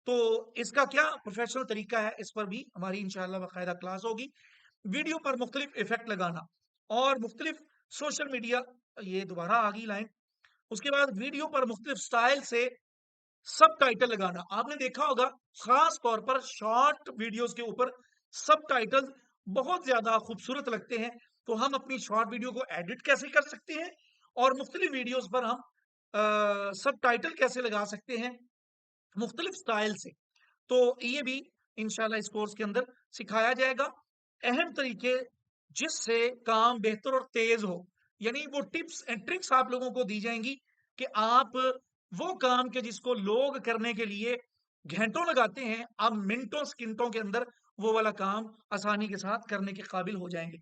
तो इसका क्या प्रोफेशनल तरीका है, इस पर भी हमारी इंशाल्लाह बाकायदा क्लास होगी। वीडियो पर मुख्तलिफ इफेक्ट लगाना और मुख्तलिफ सोशल मीडिया, ये दोबारा आ गई लाइन। उसके बाद वीडियो पर मुख्तलिफ स्टाइल से सब टाइटल लगाना, आपने देखा होगा खास तौर पर शॉर्ट वीडियोस के ऊपर सब टाइटल बहुत ज्यादा खूबसूरत लगते हैं। तो हम अपनी शॉर्ट वीडियो को एडिट कैसे कर सकते हैं और मुख्तलिफ वीडियोस पर हम सब टाइटल कैसे लगा सकते हैं मुख्तलिफ स्टाइल से, तो ये भी इंशाल्लाह इस कोर्स के अंदर सिखाया जाएगा। अहम तरीके जिससे काम बेहतर और तेज हो, यानी वो टिप्स एंड ट्रिक्स आप लोगों को दी जाएंगी कि आप वो काम के जिसको लोग करने के लिए घंटों लगाते हैं, आप मिनटों सेकंडों के अंदर वो वाला काम आसानी के साथ करने के काबिल हो जाएंगे।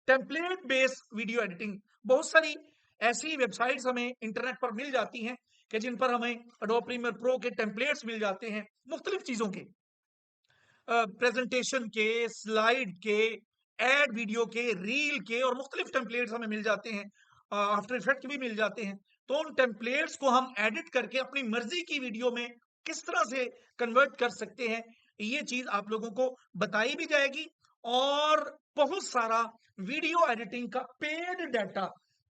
टेम्पलेट बेस्ड वीडियो एडिटिंग, बहुत सारी ऐसी वेबसाइट्स हमें इंटरनेट पर मिल जाती हैं कि जिन पर हमें एडोब प्रीमियर प्रो के टेम्पलेट्स मिल जाते हैं मुख्तलिफ चीजों के, प्रेजेंटेशन के, स्लाइड के, एड वीडियो के, रील के, और मुख्तलिफ टेम्पलेट्स हमें मिल जाते हैं, आफ्टर इफेक्ट भी मिल जाते हैं। तो उन टेम्पलेट्स को हम एडिट करके अपनी मर्जी की वीडियो में किस तरह से कन्वर्ट कर सकते हैं, ये चीज आप लोगों को बताई भी जाएगी। और बहुत सारा वीडियो एडिटिंग का पेड डाटा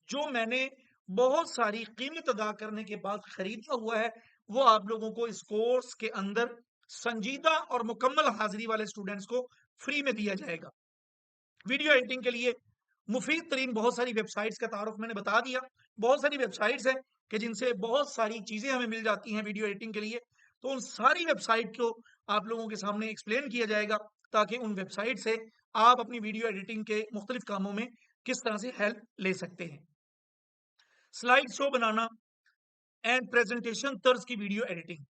जो मैंने बहुत सारी कीमत अदा करने के बाद खरीदा हुआ है, वो आप लोगों को इस कोर्स के अंदर संजीदा और मुकम्मल हाजिरी वाले स्टूडेंट्स को फ्री में दिया जाएगा। वीडियो एडिटिंग के लिए मुफीद तरीन बहुत सारी वेबसाइट्स का तारुफ मैंने बता दिया। बहुत सारी वेबसाइट्स हैं कि जिनसे बहुत सारी चीजें हमें मिल जाती हैं वीडियो एडिटिंग के लिए, तो उन सारी वेबसाइट को आप लोगों के सामने एक्सप्लेन किया जाएगा ताकि उन वेबसाइट से आप अपनी वीडियो एडिटिंग के मुख्तलिफ कामों में किस तरह से हेल्प ले सकते हैं। Slide show banana and presentation तर्ज की वीडियो एडिटिंग।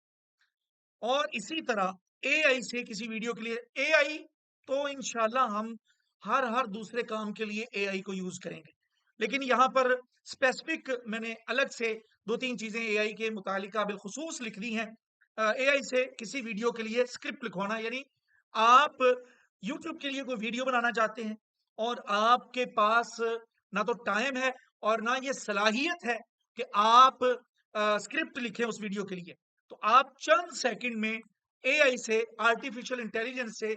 और इसी तरह एआई से किसी वीडियो के लिए एआई तो इंशाल्लाह हम हर दूसरे काम के लिए एआई को यूज करेंगे, लेकिन यहाँ पर स्पेसिफिक मैंने अलग से दो तीन चीजें एआई के मुतालिका बिलखुसूस लिख दी हैं। एआई से किसी वीडियो के लिए स्क्रिप्ट लिखवाना, यानी आप यूट्यूब के लिए कोई वीडियो बनाना चाहते हैं और आपके पास ना तो टाइम है और ना ये सलाहियत है कि आप स्क्रिप्ट लिखें उस वीडियो के लिए, तो आप चंद सेकंड में एआई से, आर्टिफिशियल इंटेलिजेंस से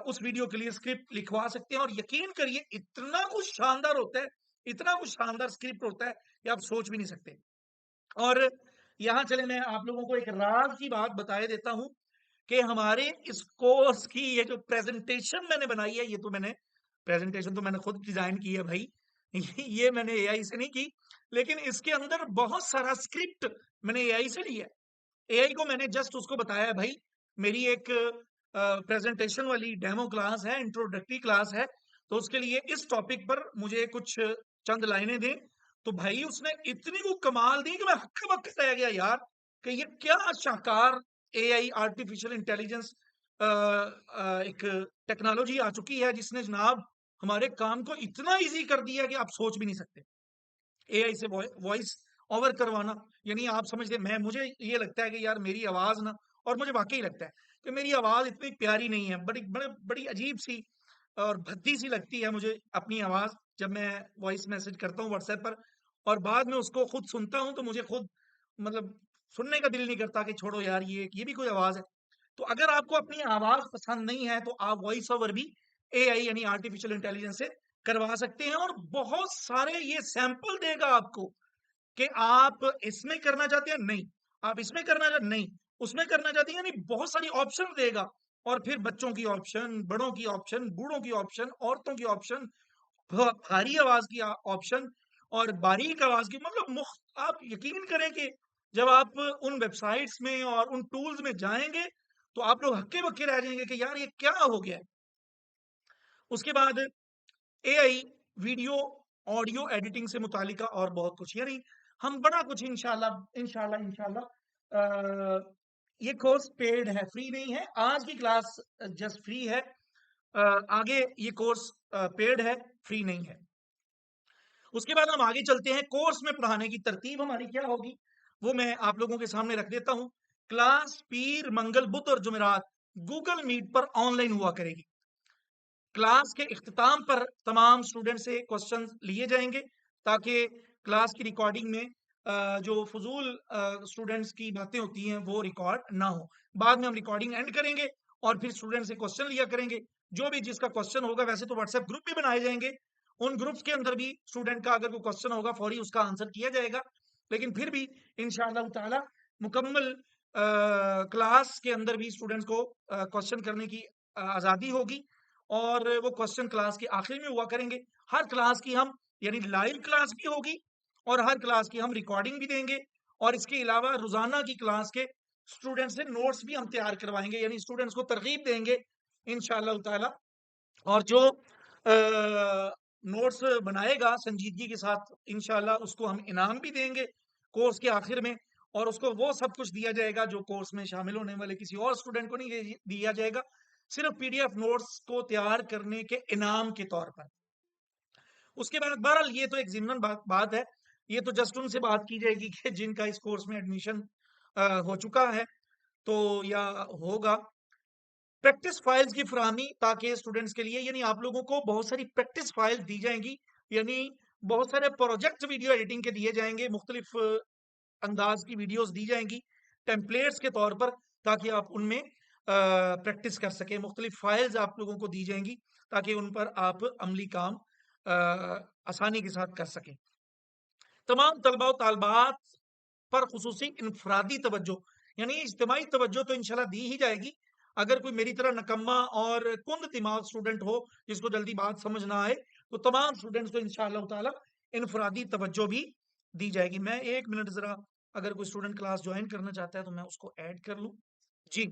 उस वीडियो के लिए स्क्रिप्ट लिखवा सकते हैं। और यकीन करिए इतना कुछ शानदार होता है, इतना कुछ शानदार स्क्रिप्ट होता है कि आप सोच भी नहीं सकते। और यहाँ चले मैं आप लोगों को एक राज की बात बताए देता हूँ कि हमारे इस कोर्स की ये जो प्रेजेंटेशन मैंने बनाई है, ये तो मैंने प्रेजेंटेशन तो मैंने खुद डिजाइन की है भाई, ये मैंने एआई से नहीं की, लेकिन इसके अंदर बहुत सारा स्क्रिप्ट मैंने एआई से लिया है। एआई को मैंने जस्ट उसको बताया है भाई मेरी एक प्रेजेंटेशन वाली डेमो क्लास है, इंट्रोडक्टरी क्लास है, तो उसके लिए इस टॉपिक पर मुझे कुछ चंद लाइनें दें। तो भाई उसने इतनी वो कमाल दी कि मैं हक्के बक्के रह गया यार कि ये क्या शानदार एआई, आर्टिफिशियल इंटेलिजेंस एक टेक्नोलॉजी आ चुकी है जिसने जनाब हमारे काम को इतना इजी कर दिया कि आप सोच भी नहीं सकते। एआई से वॉइस ओवर करवाना, यानी आप समझते, मैं मुझे ये लगता है कि यार मेरी आवाज ना, और मुझे वाकई लगता है कि मेरी आवाज इतनी प्यारी नहीं है, बड़ी अजीब सी और भद्दी सी लगती है मुझे अपनी आवाज जब मैं वॉइस मैसेज करता हूँ व्हाट्सएप पर, और बाद में उसको खुद सुनता हूँ तो मुझे खुद मतलब सुनने का दिल नहीं करता कि छोड़ो यार ये भी कोई आवाज है। तो अगर आपको अपनी आवाज पसंद नहीं है तो आप वॉइस ओवर भी एआई यानी आर्टिफिशियल इंटेलिजेंस से करवा सकते हैं, और बहुत सारे ये सैंपल देगा आपको कि आप इसमें करना चाहते हैं नहीं, आप इसमें करना चाहते नहीं, उसमें करना चाहते हैं, यानी बहुत सारी ऑप्शन देगा। और फिर बच्चों की ऑप्शन, बड़ों की ऑप्शन, बूढ़ों की ऑप्शन, औरतों की ऑप्शन, भारी आवाज की ऑप्शन और बारीक आवाज की, मतलब आप यकीन करें कि जब आप उन वेबसाइट्स में और उन टूल्स में जाएंगे तो आप लोग हक्के बक्के रह जाएंगे कि यार ये क्या हो गया है। उसके बाद एआई वीडियो ऑडियो एडिटिंग से मुतालिका और बहुत कुछ, यानी हम बड़ा कुछ इंशाल्लाह इंशाल्लाह इंशाल्लाह ये कोर्स पेड है, फ्री नहीं है। आज की क्लास जस्ट फ्री है, आगे ये कोर्स पेड है, फ्री नहीं है। उसके बाद हम आगे चलते हैं, कोर्स में पढ़ाने की तरतीब हमारी क्या होगी वो मैं आप लोगों के सामने रख देता हूं। क्लास पीर, मंगल, बुध और जुमेरात गूगल मीट पर ऑनलाइन हुआ करेगी। क्लास के इख्तिताम पर तमाम स्टूडेंट से क्वेश्चन लिए जाएंगे ताकि क्लास की रिकॉर्डिंग में जो फजूल स्टूडेंट्स की बातें होती हैं वो रिकॉर्ड ना हो। बाद में हम रिकॉर्डिंग एंड करेंगे और फिर स्टूडेंट से क्वेश्चन लिया करेंगे। जो भी जिसका क्वेश्चन होगा, वैसे तो व्हाट्सएप ग्रुप भी बनाए जाएंगे, उन ग्रुप्स के अंदर भी स्टूडेंट का अगर कोई क्वेश्चन होगा फौरी उसका आंसर किया जाएगा। लेकिन फिर भी इंशाअल्लाह ताला मुकम्मल क्लास के अंदर भी स्टूडेंट्स को क्वेश्चन करने की आज़ादी होगी, और वो क्वेश्चन क्लास के आखिर में हुआ करेंगे। हर क्लास की हम यानी लाइव क्लास भी होगी और हर क्लास की हम रिकॉर्डिंग भी देंगे, और इसके अलावा रोजाना की क्लास के स्टूडेंट से नोट्स भी हम तैयार करवाएंगे, यानी स्टूडेंट्स को तरगीब देंगे इंशाअल्लाह ताला। और जो नोट्स बनाएगा संजीदगी के साथ इंशाअल्लाह उसको हम इनाम भी देंगे कोर्स के आखिर में, और उसको वो सब कुछ दिया जाएगा जो कोर्स में शामिल होने वाले किसी और स्टूडेंट को नहीं दिया जाएगा, सिर्फ पीडीएफ नोट्स को तैयार करने के इनाम के तौर पर। उसके बाद बहरहाल ये तो एक ज़िमनन बात है, ये तो जस्ट उनसे बात की जाएगी कि जिनका इस कोर्स में एडमिशन हो चुका है तो या होगा। प्रैक्टिस फाइल्स की फराहमी ताकि स्टूडेंट्स के लिए, यानी आप लोगों को बहुत सारी प्रैक्टिस फाइल्स दी जाएंगी, यानी बहुत सारे प्रोजेक्ट वीडियो एडिटिंग के दिए जाएंगे, मुख्तलिफ अंदाज की वीडियोस दी जाएंगी टेम्पलेट्स के तौर पर, ताकि आप उनमें प्रैक्टिस कर सकें। मुख्तलिफ फाइल्स आप लोगों को दी जाएंगी ताकि उन पर आप अमली काम आसानी के साथ कर सकें। तमाम तलबा और तालबात पर खुसूसी इनफरादी तवज्जो, यानी इज्तिमाई तवज्जो तो इंशाल्लाह दी ही जाएगी। अगर कोई मेरी तरह नकम्मा और कुंद दिमाग स्टूडेंट हो जिसको जल्दी बात समझ ना आए, तो तमाम स्टूडेंट्स को इंशाअल्लाह ताला इनफरादी तवज्जो भी दी जाएगी। मैं एक मिनट जरा, अगर कोई स्टूडेंट क्लास ज्वाइन करना चाहता है तो मैं उसको ऐड कर लूं। जी।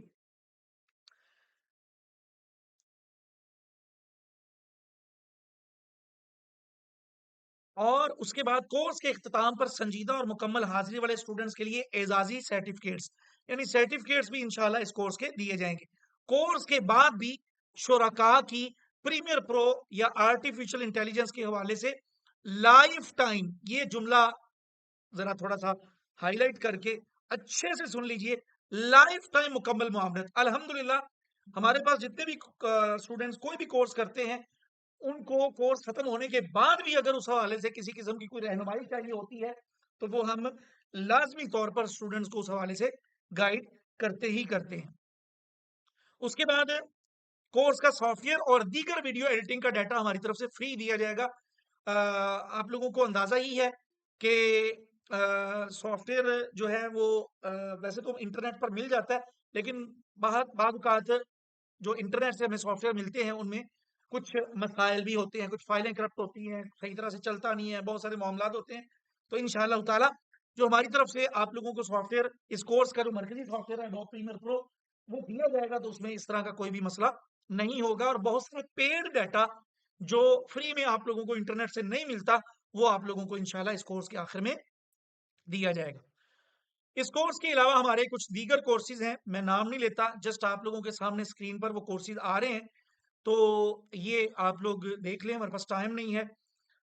اور اس کے بعد کورس کے اختتام پر سنجیدہ اور مکمل حاضری والے اسٹوڈنٹس کے لیے اعزازی سرٹیفکیٹس، یعنی سرٹیفکیٹس بھی انشاءاللہ اس کورس کے دیے جائیں گے۔ کورس کے بعد بھی شرکاء کی پریمیئر پرو یا آرٹیفیشل انٹیلیجنس کے حوالے سے لائف ٹائم، یہ جملہ ذرا تھوڑا سا ہائی لائٹ کر کے اچھے سے سن لیجئے، لائف ٹائم مکمل معاونت۔ الحمدللہ ہمارے پاس جتنے بھی اسٹوڈنٹس کوئی بھی کورس کرتے ہیں، ان کو کورس ختم ہونے کے بعد بھی اگر اس حوالے سے کسی قسم کی کوئی رہنمائی چاہیے ہوتی ہے تو وہ ہم لازمی طور پر اسٹوڈنٹس کو اس حوالے سے گائیڈ کرتے ہی کرتے ہیں۔ اس کے بعد کورس کا سافٹ ویئر اور دیگر ویڈیو ایڈیٹنگ کا ڈیٹا ہماری طرف سے فری دیا جائے گا۔ آپ لوگوں کو اندازہ ہی ہے کہ سافٹ ویئر جو ہے وہ ویسے تو انٹرنیٹ پر مل جاتا ہے، لیکن بعض اوقات جو انٹرنیٹ سے ہمیں سافٹ ویئر ملتے ہیں ان میں کچھ مسائل بھی ہوتے ہیں، کچھ فائلیں کرپٹ ہوتی ہیں، صحیح طرح سے چلتا نہیں ہے، بہت سارے معاملات ہوتے ہیں۔ تو انشاءاللہ تعالی جو ہماری طرف سے آپ لوگوں کو سافٹ ویئر، اس کورس کا جو مرکزی سافٹ ویئر ہے اڈوب پریمیئر پرو، وہ دیا جائے گا، تو اس میں اس طرح کا کوئی بھی مسئلہ نہیں ہوگا۔ اور بہت سارے پیڈ ڈیٹا جو فری میں آپ لوگوں کو انٹرنیٹ سے نہیں ملتا، وہ آپ لوگوں کو انشاءاللہ اس کورس کے آخر میں دیا جائے گا۔ اس کورس کے علاوہ ہمارے کچھ دیگر کورسز ہیں، میں نام نہیں لیتا، جسٹ آپ لوگوں کے سامنے اسکرین پر وہ کورسز آ رہے ہیں، تو یہ آپ لوگ دیکھ لیں، ہمارے پاس ٹائم نہیں ہے۔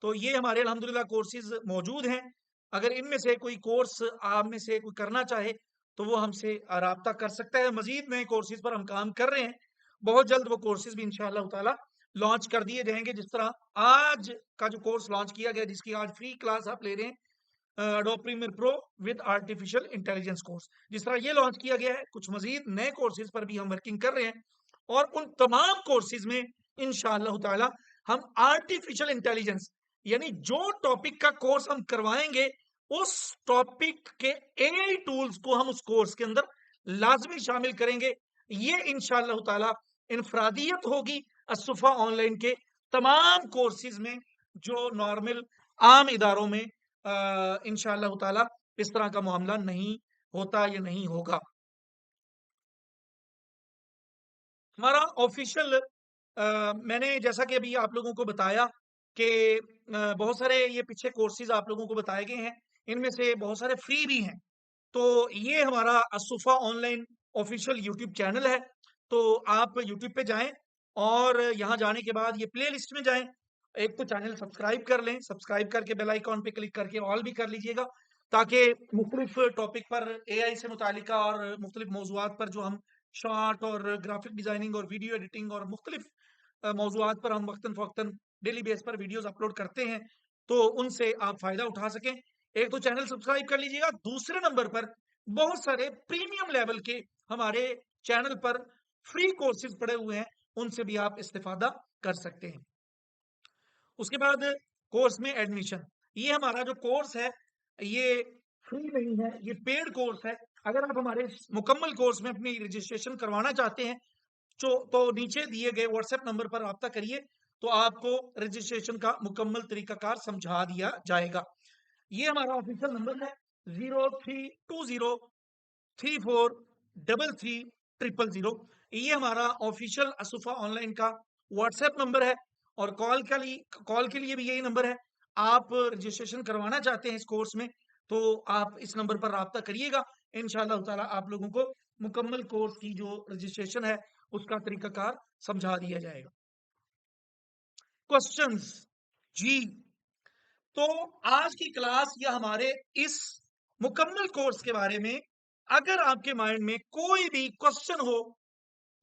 تو یہ ہمارے الحمدللہ کورسز موجود ہیں، اگر ان میں سے کوئی کورس آپ میں سے کوئی کرنا چاہے تو وہ ہم سے رابطہ کر سکتا ہے۔ مزید نئے کورسز پر ہم کام کر رہے ہیں، بہت جلد وہ کورسز بھی انشاءاللہ تعالی لانچ کر دیے جائیں گے۔ جس طرح آج کا جو کورس لانچ کیا گیا، جس کی آج فری کلاس آپ لے رہے ہیں، Adobe Premiere Pro with artificial intelligence course, جس طرح یہ لانچ کیا گیا ہے، کچھ مزید نئے کورسز پر بھی ہم ورکنگ کر رہے ہیں، اور ان تمام کورسز میں انشاءاللہ تعالی ہم آرٹیفیشل انٹیلیجنس، یعنی جو ٹاپک کا کورس ہم کروائیں گے، اس ٹاپک کے AI ٹولز کو ہم اس کورس کے اندر لازمی شامل کریں گے۔ یہ انشاءاللہ تعالی انفرادیت ہوگی الصفا آن لائن کے تمام کورسز میں، جو نارمل عام اداروں میں انشاءاللہ تعالی اس طرح کا معاملہ نہیں ہوتا یا نہیں ہوگا۔ ہمارا آفیشیل، میں نے جیسا کہ ابھی آپ لوگوں کو بتایا کہ بہت سارے یہ پیچھے کورسز آپ لوگوں کو بتائے گئے ہیں، ان میں سے بہت سارے فری بھی ہیں۔ تو یہ ہمارا Alsafa online official YouTube channel ہے، تو آپ یوٹیوب پہ جائیں اور یہاں جانے کے بعد یہ پلے لسٹ میں جائیں، ایک تو چینل سبسکرائب کر لیں، سبسکرائب کر کے بیل آئیکن پہ کلک کر کے آل بھی کر لیجئے گا، تاکہ مختلف ٹاپک پر AI سے متعلقہ اور مختلف موضوعات پر جو ہم شارٹ اور گرافک ڈیزائننگ اور ویڈیو ایڈیٹنگ اور مختلف موضوعات پر ہم وقتاً فوقتاً ڈیلی بیس پر ویڈیوز اپلوڈ کرتے ہیں، تو ان سے آپ فائدہ اٹھا سکیں۔ ایک تو چینل سبسکرائب کر لیجئے گا، دوسرے نمبر پر بہت سارے پریمیم لیول کے ہمارے چینل پر فری کورسز پڑے ہوئے ہیں، ان سے بھی آپ استفادہ کر سکتے ہیں۔ اس کے بعد کورس میں ایڈمیشن، یہ ہمارا جو کورس ہے یہ فری نہیں ہے، یہ پیڈ کورس ہے۔ اگر آپ ہمارے مکمل کورس میں اپنی رجسٹریشن کروانا چاہتے ہیں تو نیچے دیے گئے واٹس ایپ نمبر پر رابطہ کریے، تو آپ کو رجسٹریشن کا مکمل طریقہ کار سمجھا دیا جائے گا۔ یہ ہمارا آفیشیل نمبر ہے 032034333000، یہ ہمارا آفیشیل الصفا آن لائن کا واٹس ایپ نمبر ہے، اور کال کے لیے بھی یہی نمبر ہے۔ آپ رجسٹریشن کروانا چاہتے ہیں اس کورس میں تو آپ اس نمبر پر رابطہ کریے گا، انشاءاللہ تعالی آپ لوگوں کو مکمل کورس کی جو رجسٹریشن ہے اس کا طریقہ کار سمجھا دیا جائے گا۔ کوسچنز جی، تو آج کی کلاس یا ہمارے اس مکمل کورس کے بارے میں اگر آپ کے مائنڈ میں کوئی بھی کوسچن ہو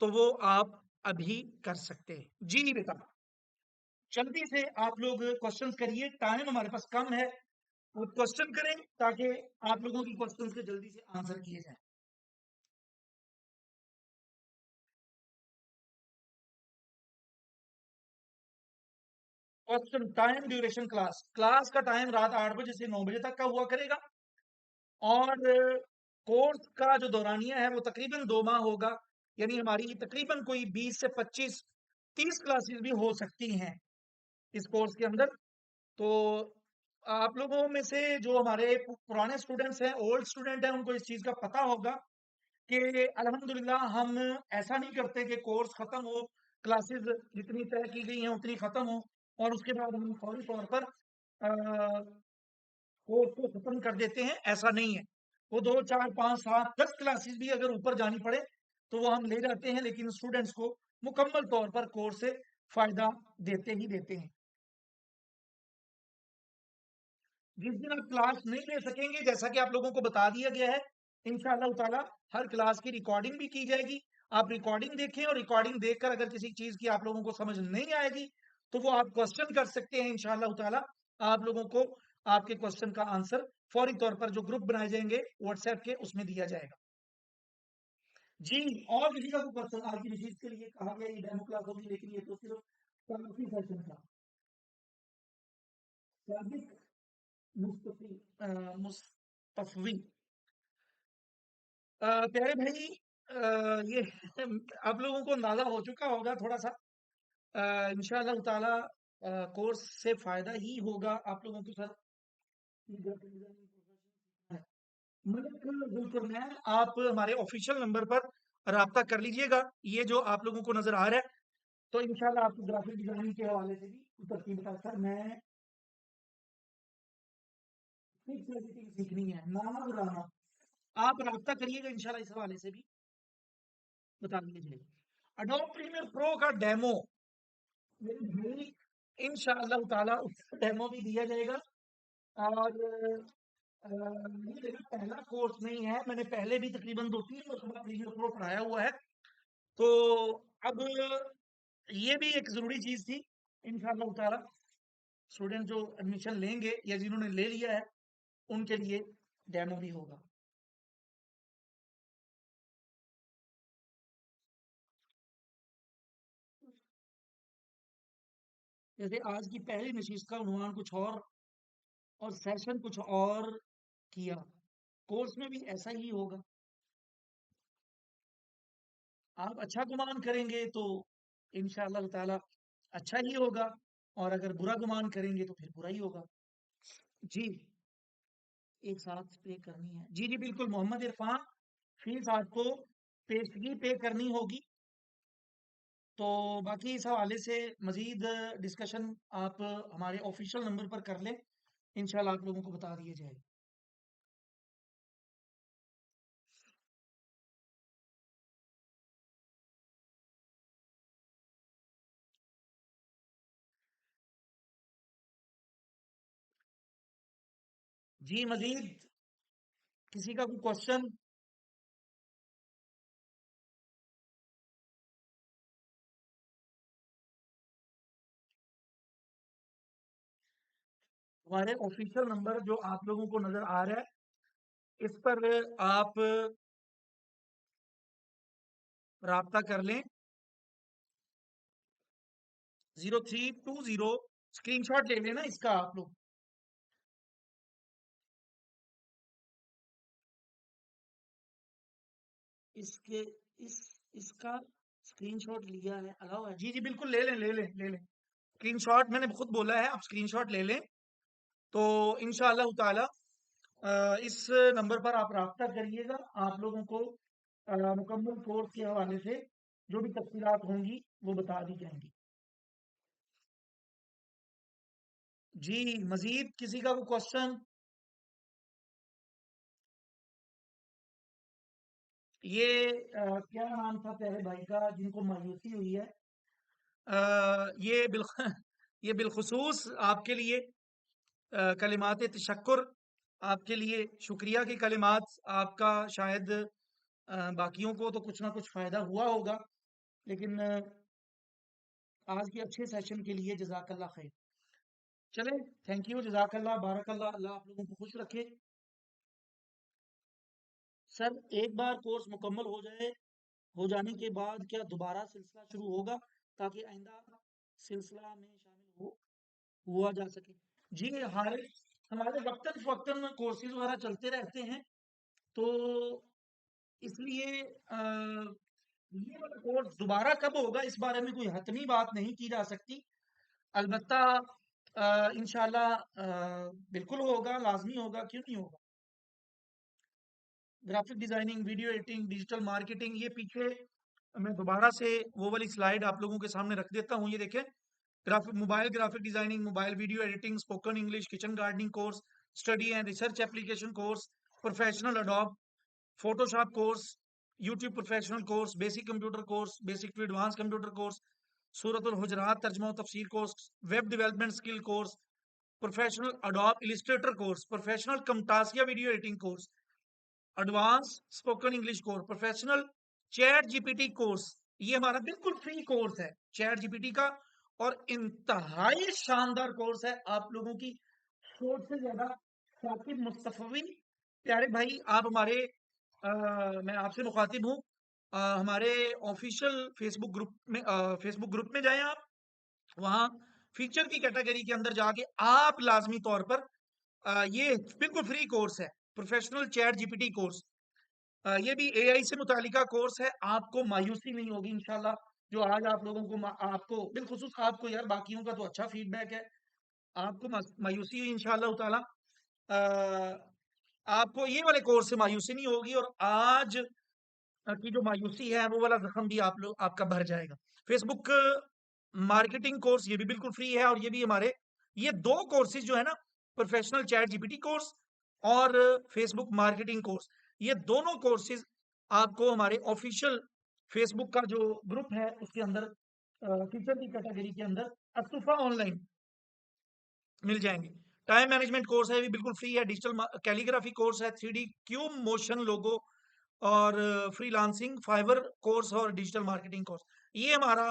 تو وہ آپ ابھی کر سکتے ہیں۔ جی بیٹا، جلدی سے آپ لوگ کوسچنز کریے، ٹائم ہمارے پاس کم ہے، وہ کوسچن کریں تاکہ آپ لوگوں کی کوسچنز کے جلدی سے آنسر کیے جائیں۔ کوسچن ٹائم ڈیوریشن، کلاس کا ٹائم رات 8 بجے سے 9 بجے تک کا ہوا کرے گا، اور کورس کا جو دورانیہ ہے وہ تقریباً 2 ماہ ہوگا، یعنی ہماری تقریباً کوئی 20 سے 25 30 کلاسز بھی ہو سکتی ہیں اس کورس کے اندر۔ تو آپ لوگوں میں سے جو ہمارے پرانے اسٹوڈنٹس ہیں، اولڈ اسٹوڈنٹ ہیں، ان کو اس چیز کا پتہ ہوگا کہ الحمدللہ ہم ایسا نہیں کرتے کہ کورس ختم ہو، کلاسز جتنی طے کی گئی ہیں اتنی ختم ہو، اور اس کے بعد ہم فوری طور پر कोर्स को खत्म कर देते हैं, ऐसा नहीं है। वो 2 4 5 7 10 क्लासेस भी अगर ऊपर जानी पड़े तो वो हम ले जाते हैं, लेकिन स्टूडेंट्स को मुकम्मल तौर पर कोर्स से फायदा देते ही देते हैं। जिस दिन आप क्लास नहीं ले सकेंगे, जैसा कि आप लोगों को बता दिया गया है, इंशाअल्लाह ताला हर क्लास की रिकॉर्डिंग भी की जाएगी। आप रिकॉर्डिंग देखें और रिकॉर्डिंग देखकर अगर किसी चीज की आप लोगों को समझ नहीं आएगी तो वो आप क्वेश्चन कर सकते हैं। इंशाअल्लाह ताला आप लोगों को आपके क्वेश्चन का आंसर फौरी तौर पर जो ग्रुप बनाए जाएंगे व्हाट्सएप के, उसमें दिया जाएगा। जी, और किसी का कोई क्वेश्चन? आज की विशेष के लिए कहा गया ये डेमो क्लास होगी, लेकिन ये तो सिर्फ काफी सेशन था। सादिक मुस्तफी मुस्तफवी प्यारे भाई, ये आप लोगों को अंदाजा हो चुका होगा थोड़ा सा। इंशाअल्लाह ताला कोर्स से फायदा ही होगा आप लोगों को सर। मलिक जुल्फरनैन, आप हमारे ऑफिशियल नंबर पर राब्ता कर लीजिएगा, ये जो आप लोगों को नजर आ रहा है। तो इंशाल्लाह आपको ग्राफिक डिजाइनिंग के हवाले से भी तरकीब बता सर, मैं फिक्स एडिटिंग सीखनी है, नाना बुलाना, आप राब्ता करिएगा, इंशाल्लाह इस हवाले से भी बता दीजिएगा। अडोब प्रीमियर प्रो का डेमो मेरे भाई, इंशाअल्लाह ताला उसका डेमो भी दिया जाएगा। और ये मेरा पहला कोर्स नहीं है, मैंने पहले भी तकरीबन 2 3 मरतबा प्रीमियर प्रो पढ़ाया हुआ है। तो अब ये भी एक जरूरी चीज थी। इंशाअल्लाह ताला स्टूडेंट जो एडमिशन लेंगे या जिन्होंने ले लिया है उनके लिए डेमो भी होगा। जैसे आज की पहली नशिस्त का उन्वान कुछ और सेशन कुछ और किया, कोर्स में भी ऐसा ही होगा। आप अच्छा गुमान करेंगे तो इंशाअल्लाह ताला अच्छा ही होगा, और अगर बुरा गुमान करेंगे तो फिर बुरा ही होगा। जी, एक साथ पे करनी है, जी जी बिल्कुल मोहम्मद इरफान, फीस आपको पेशगी पे करनी होगी। तो बाकी इस हवाले से मजीद डिस्कशन आप हमारे ऑफिशियल नंबर पर कर लें, इंशाल्लाह आप लोगों को बता दिया जाएगा। जी, मजीद किसी का कोई क्वेश्चन? हमारे ऑफिशियल नंबर जो आप लोगों को नजर आ रहा है, इस पर आप राब्ता कर लें। 0320, स्क्रीनशॉट ले लेना इसका आप लोग। इसके इस इसका स्क्रीनशॉट लिया है, अलाउ है? जी जी बिल्कुल, ले लें ले लें ले लें। स्क्रीनशॉट मैंने खुद बोला है, आप स्क्रीनशॉट ले लें। तो इंशाअल्लाह ताला इस नंबर पर आप राब्ता करिएगा, आप लोगों को मुकम्मल कोर्स के हवाले से जो भी तफसीलात होंगी वो बता दी जाएंगी। जी, मजीद किसी का कोई क्वेश्चन? ये क्या नाम था प्यारे भाई का जिनको मायूसी हुई है? ये बिल ये बिलखुसूस आपके लिए कलिमात तशक्कुर, आपके लिए शुक्रिया की कलिमात। आपका शायद बाकियों को तो कुछ ना कुछ फायदा हुआ होगा, लेकिन आज के अच्छे सेशन के लिए जजाकल्ला खैर। चले, थैंक यू, जजाकल्ला, बारकल्ला, अल्लाह आप लोगों को खुश रखे। सर एक बार कोर्स मुकम्मल हो जाने के बाद क्या दोबारा सिलसिला शुरू होगा, ताकि आइंदा सिलसिला में शामिल हुआ जा सके? जी, हमारे हमारे वक्तन फवक्तन कोर्सेज वगैरह चलते रहते हैं, तो इसलिए ये वाला कोर्स दोबारा कब होगा इस बारे में कोई हतमी बात नहीं की जा सकती। अलबत्ता इंशाल्लाह बिल्कुल होगा, लाजमी होगा, क्यों नहीं होगा। Graphic designing, video editing, digital marketing, ये पीछे मैं दोबारा से वो वाली स्लाइड आप लोगों के सामने रख देता हूँ, ये देखें। Mobile graphic designing, mobile video editing, spoken English, kitchen gardening course, study and research application course, professional Adobe Photoshop course, YouTube professional course, basic computer course, basic to advance computer course, سورت الحجرات ترجمہ و تفسیر course, web development skill course, professional Adobe Illustrator course, professional Camtasia video editing course, advance spoken English course, professional chat G P T course. یہ ہمارا بالکل free course ہے chat G P T کا، اور انتہائی شاندار کورس ہے. آپ لوگوں کی سوچ سے زیادہ ثاقب مصطفی پیارے بھائی، آپ ہمارے میں آپ سے مخاطب ہوں. ہمارے آفیشیل فیس بک گروپ میں جائیں آپ، وہاں فیچر کی کیٹیگری کے اندر جا کے آپ لازمی طور پر یہ بالکل فری کورس ہے professional chat G P T course. یہ بھی اے آئی سے متعلقہ کورس ہے. آپ کو مایوسی نہیں ہوگی انشاءاللہ. جو آج آپ لوگوں کو آپ کو بالخصوص آپ کو، یار باقیوں کا تو اچھا فیڈ بیک ہے، آپ کو مایوسی ہوئی انشاءاللہ تعالی. آپ کو یہ والے کورس سے مایوسی نہیں ہوگی، اور آج کی جو مایوسی ہے وہ والا زخم بھی آپ کا بھر جائے گا. فیس بک مارکیٹنگ کورس یہ بھی بالکل فری ہے، اور یہ بھی ہمارے یہ دو کورسز جو ہے نا، professional chat G P T course اور فیس بک مارکیٹنگ کورس، یہ دونوں کورسز آپ کو ہمارے آفیشیل فیس بک کا جو گروپ ہے اس کے اندر فیچر کی کیٹیگری کے اندر اصطفیٰ آن لائن مل جائیں گے. ٹائم مینجمنٹ کورس ہے، یہ بھی بالکل فری ہے. ڈیجیٹل کیلیگرافی کورس ہے، 3D کیوب موشن لوگو اور فری لانسنگ فائبر کورس اور ڈیجیٹل مارکیٹنگ کورس. یہ ہمارا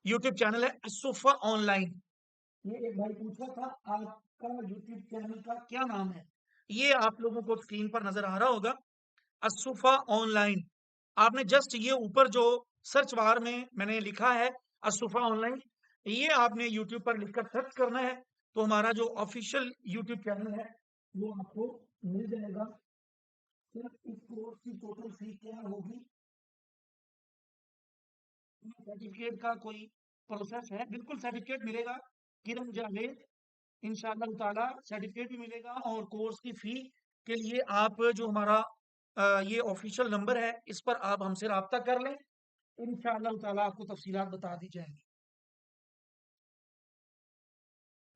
یوٹیوب چینل ہے اصطفیٰ آن لائن. یہ ایک بھائی پوچھا تھا آپ کا یوٹیوب چینل کا کیا نام ہے، یہ آپ لوگوں کو اسکرین پر نظر آ رہا ہوگا، اصطفیٰ آن لائن. آپ نے جسٹ یہ اوپر جو سرچ بار میں نے لکھا ہے اصطفیٰ آن لائن، یہ آپ نے یوٹیوب پر لکھ کر سرچ کرنا ہے تو ہمارا جو آفیشیل یوٹیوب چینل ہے وہ آپ کو مل جائے گا. صرف اس کورس کی ٹوٹل فی کیا ہوگی؟ سرٹیفکیٹ کا کوئی پروسیس ہے؟ بالکل سرٹیفکیٹ ملے گا کرم جاوید، انشاءاللہ تعالی سرٹیفکیٹ بھی ملے گا. اور کورس کی فی کے لیے آپ جو ہمارا یہ آفیشیل نمبر ہے اس پر آپ ہم سے رابطہ کر لیں، انشاءاللہ تعالی آپ کو تفصیلات بتا دی جائیں گی.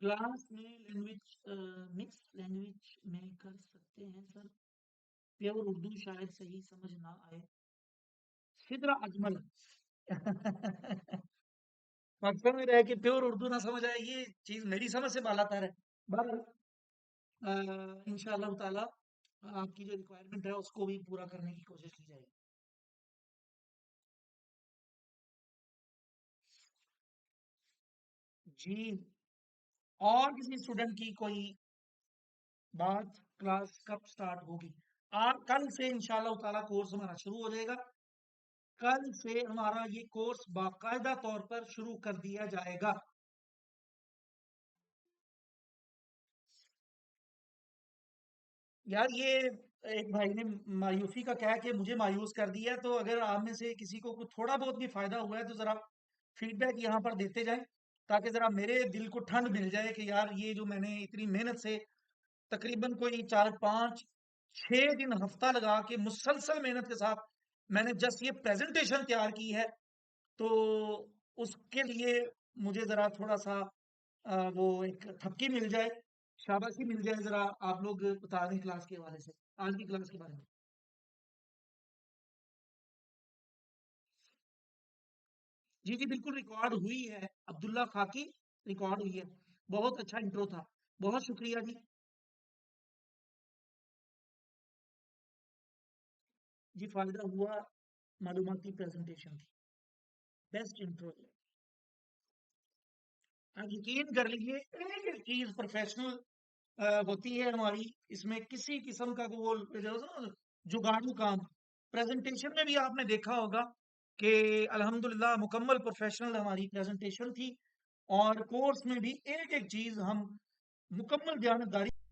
کلاس میں لینگویج مکس لینگویج میں کر سکتے ہیں سر، پیور اردو شاید صحیح سمجھ نہ آئے. سدرا اجمل مقصد میں رہے کہ پیور اردو نہ سمجھ آئے، یہ چیز میری سمجھ سے بالا تر ہے. بہرحال انشاءاللہ تعالی آپ کی جو ریکوائرمنٹ ہے اس کو بھی پورا کرنے کی کوشش کی جائے گی. جی، اور کسی اسٹوڈنٹ کی کوئی بات؟ کلاس کب سٹارٹ ہوگی؟ کل سے انشاءاللہ تعالی کورس ہمارا شروع ہو جائے گا. کل سے ہمارا یہ کورس باقاعدہ طور پر شروع کر دیا جائے گا. یار یہ ایک بھائی نے مایوسی کا کہا کہ مجھے مایوس کر دیا، تو اگر آپ میں سے کسی کو کوئی تھوڑا بہت بھی فائدہ ہوا ہے تو ذرا فیڈ بیک یہاں پر دیتے جائیں، تاکہ ذرا میرے دل کو ٹھنڈ مل جائے کہ یار یہ جو میں نے اتنی محنت سے تقریباً کوئی 4 5 6 دن ہفتہ لگا کے مسلسل محنت کے ساتھ میں نے جسٹ یہ پریزنٹیشن تیار کی ہے، تو اس کے لیے مجھے ذرا تھوڑا سا وہ ایک تھپکی مل جائے، شاباشی مل جائے. ذرا آپ لوگ بتا دیں کلاس کے حوالے سے، آج کی کلاس کے بارے میں. جی جی بالکل ریکارڈ ہوئی ہے عبداللہ خاکی، ریکارڈ ہوئی ہے. بہت اچھا انٹرو تھا، بہت شکریہ جی. جی فائدہ ہوا، معلوماتی پریزنٹیشن تھی، بیسٹ انٹرو. آپ یقین کر لیجیے ایک ایک چیز پروفیشنل ہوتی ہے ہماری، اس میں کسی قسم کا وہ جگاڑو کام. پریزنٹیشن میں بھی آپ نے دیکھا ہوگا کہ الحمدللہ مکمل پروفیشنل ہماری پریزنٹیشن تھی، اور کورس میں بھی ایک ایک چیز ہم مکمل دیانتداری